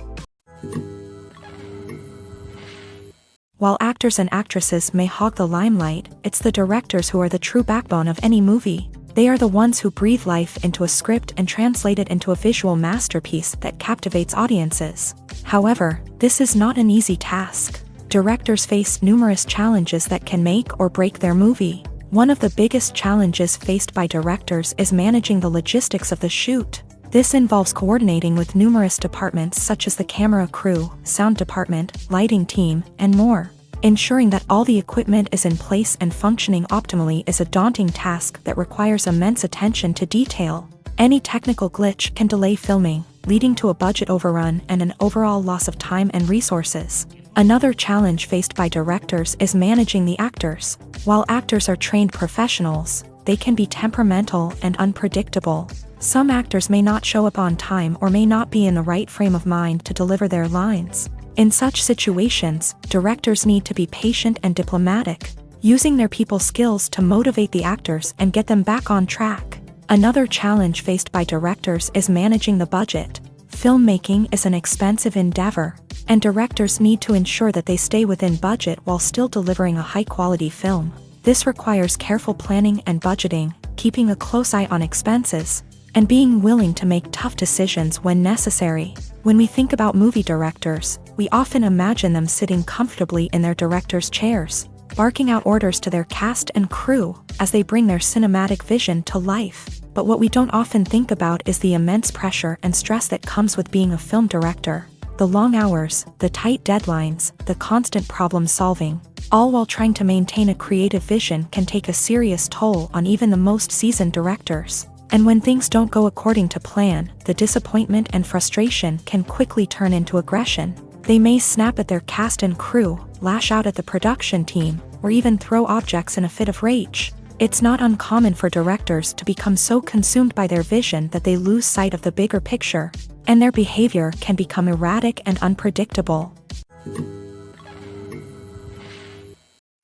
While actors and actresses may hog the limelight, it's the directors who are the true backbone of any movie. They are the ones who breathe life into a script and translate it into a visual masterpiece that captivates audiences. However, this is not an easy task. Directors face numerous challenges that can make or break their movie. One of the biggest challenges faced by directors is managing the logistics of the shoot. This involves coordinating with numerous departments such as the camera crew, sound department, lighting team, and more. Ensuring that all the equipment is in place and functioning optimally is a daunting task that requires immense attention to detail. Any technical glitch can delay filming, leading to a budget overrun and an overall loss of time and resources. Another challenge faced by directors is managing the actors. While actors are trained professionals, they can be temperamental and unpredictable. Some actors may not show up on time or may not be in the right frame of mind to deliver their lines. In such situations, directors need to be patient and diplomatic, using their people skills to motivate the actors and get them back on track. Another challenge faced by directors is managing the budget. Filmmaking is an expensive endeavor, and directors need to ensure that they stay within budget while still delivering a high-quality film. This requires careful planning and budgeting, keeping a close eye on expenses, and being willing to make tough decisions when necessary. When we think about movie directors, we often imagine them sitting comfortably in their director's chairs, barking out orders to their cast and crew as they bring their cinematic vision to life. But what we don't often think about is the immense pressure and stress that comes with being a film director. The long hours, the tight deadlines, the constant problem solving, all while trying to maintain a creative vision can take a serious toll on even the most seasoned directors. And when things don't go according to plan, the disappointment and frustration can quickly turn into aggression. They may snap at their cast and crew, lash out at the production team, or even throw objects in a fit of rage. It's not uncommon for directors to become so consumed by their vision that they lose sight of the bigger picture, and their behavior can become erratic and unpredictable.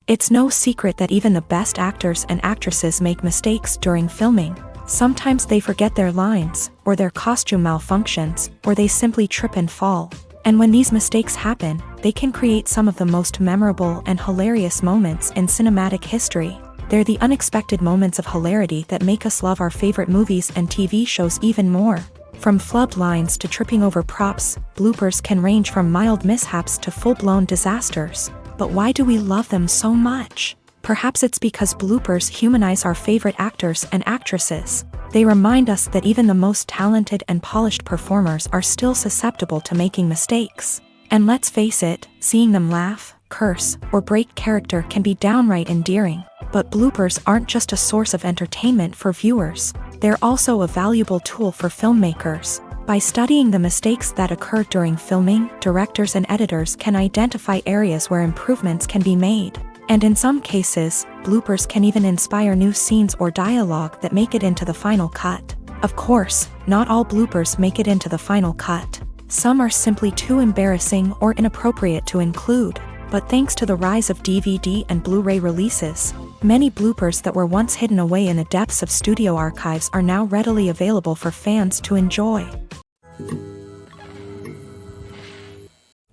It's no secret that even the best actors and actresses make mistakes during filming. Sometimes they forget their lines, or their costume malfunctions, or they simply trip and fall. And when these mistakes happen, they can create some of the most memorable and hilarious moments in cinematic history. They're the unexpected moments of hilarity that make us love our favorite movies and TV shows even more. From flubbed lines to tripping over props, bloopers can range from mild mishaps to full-blown disasters. But why do we love them so much? Perhaps it's because bloopers humanize our favorite actors and actresses. They remind us that even the most talented and polished performers are still susceptible to making mistakes. And let's face it, seeing them laugh, curse, or break character can be downright endearing. But bloopers aren't just a source of entertainment for viewers. They're also a valuable tool for filmmakers. By studying the mistakes that occur during filming, directors and editors can identify areas where improvements can be made. And in some cases, bloopers can even inspire new scenes or dialogue that make it into the final cut. Of course, not all bloopers make it into the final cut. Some are simply too embarrassing or inappropriate to include. But thanks to the rise of DVD and Blu-ray releases, many bloopers that were once hidden away in the depths of studio archives are now readily available for fans to enjoy.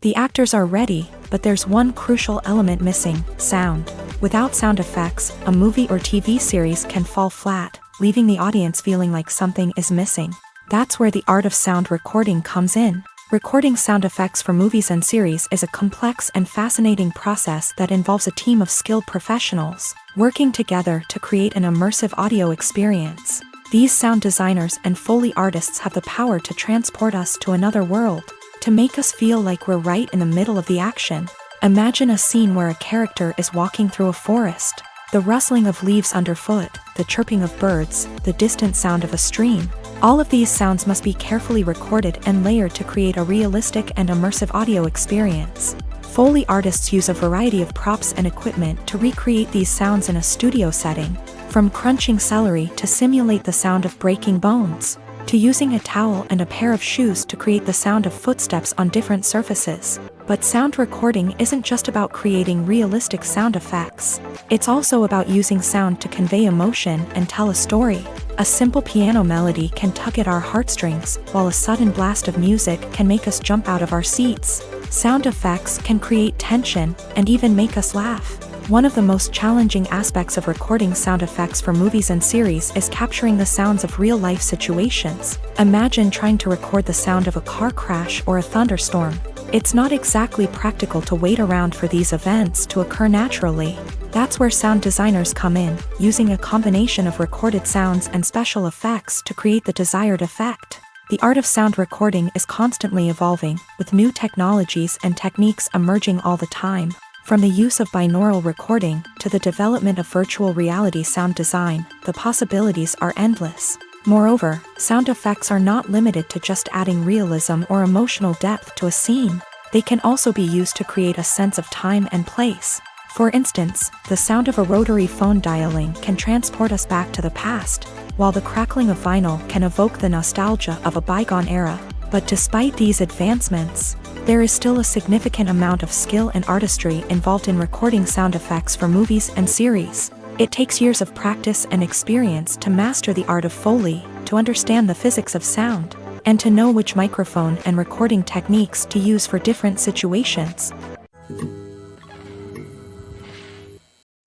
The actors are ready, but there's one crucial element missing: sound. Without sound effects, a movie or TV series can fall flat, leaving the audience feeling like something is missing. That's where the art of sound recording comes in. Recording sound effects for movies and series is a complex and fascinating process that involves a team of skilled professionals working together to create an immersive audio experience. These sound designers and Foley artists have the power to transport us to another world, to make us feel like we're right in the middle of the action. Imagine a scene where a character is walking through a forest. The rustling of leaves underfoot, the chirping of birds, the distant sound of a stream. All of these sounds must be carefully recorded and layered to create a realistic and immersive audio experience. Foley artists use a variety of props and equipment to recreate these sounds in a studio setting, from crunching celery to simulate the sound of breaking bones, to using a towel and a pair of shoes to create the sound of footsteps on different surfaces. But sound recording isn't just about creating realistic sound effects. It's also about using sound to convey emotion and tell a story. A simple piano melody can tug at our heartstrings, while a sudden blast of music can make us jump out of our seats. Sound effects can create tension and even make us laugh. One of the most challenging aspects of recording sound effects for movies and series is capturing the sounds of real-life situations. Imagine trying to record the sound of a car crash or a thunderstorm. It's not exactly practical to wait around for these events to occur naturally. That's where sound designers come in, using a combination of recorded sounds and special effects to create the desired effect. The art of sound recording is constantly evolving, with new technologies and techniques emerging all the time. From the use of binaural recording to the development of virtual reality sound design, the possibilities are endless. Moreover, sound effects are not limited to just adding realism or emotional depth to a scene. They can also be used to create a sense of time and place. For instance, the sound of a rotary phone dialing can transport us back to the past, while the crackling of vinyl can evoke the nostalgia of a bygone era. But despite these advancements, there is still a significant amount of skill and artistry involved in recording sound effects for movies and series. It takes years of practice and experience to master the art of Foley, to understand the physics of sound, and to know which microphone and recording techniques to use for different situations.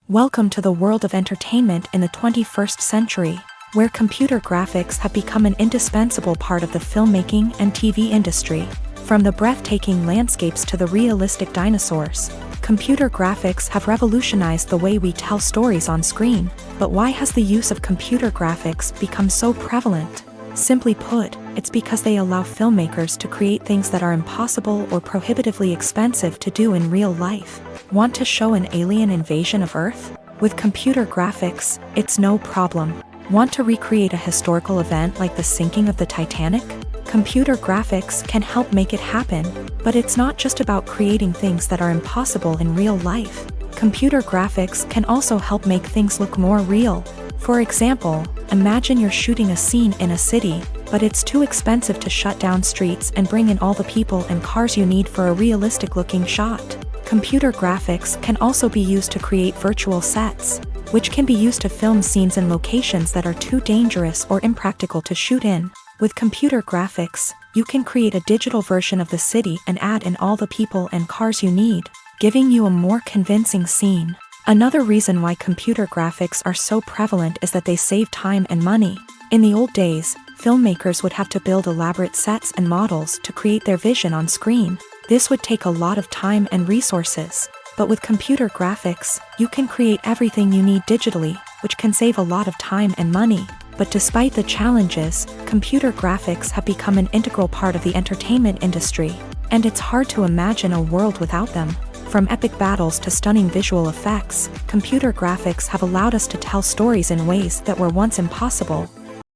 Welcome to the world of entertainment in the 21st century, where computer graphics have become an indispensable part of the filmmaking and TV industry. From the breathtaking landscapes to the realistic dinosaurs, computer graphics have revolutionized the way we tell stories on screen. But why has the use of computer graphics become so prevalent? Simply put, it's because they allow filmmakers to create things that are impossible or prohibitively expensive to do in real life. Want to show an alien invasion of Earth? With computer graphics, it's no problem. Want to recreate a historical event like the sinking of the Titanic? Computer graphics can help make it happen, but it's not just about creating things that are impossible in real life. Computer graphics can also help make things look more real. For example, imagine you're shooting a scene in a city, but it's too expensive to shut down streets and bring in all the people and cars you need for a realistic-looking shot. Computer graphics can also be used to create virtual sets, which can be used to film scenes in locations that are too dangerous or impractical to shoot in. With computer graphics, you can create a digital version of the city and add in all the people and cars you need, giving you a more convincing scene. Another reason why computer graphics are so prevalent is that they save time and money. In the old days, filmmakers would have to build elaborate sets and models to create their vision on screen. This would take a lot of time and resources. But with computer graphics, you can create everything you need digitally, which can save a lot of time and money. But despite the challenges, computer graphics have become an integral part of the entertainment industry, and it's hard to imagine a world without them. From epic battles to stunning visual effects, computer graphics have allowed us to tell stories in ways that were once impossible.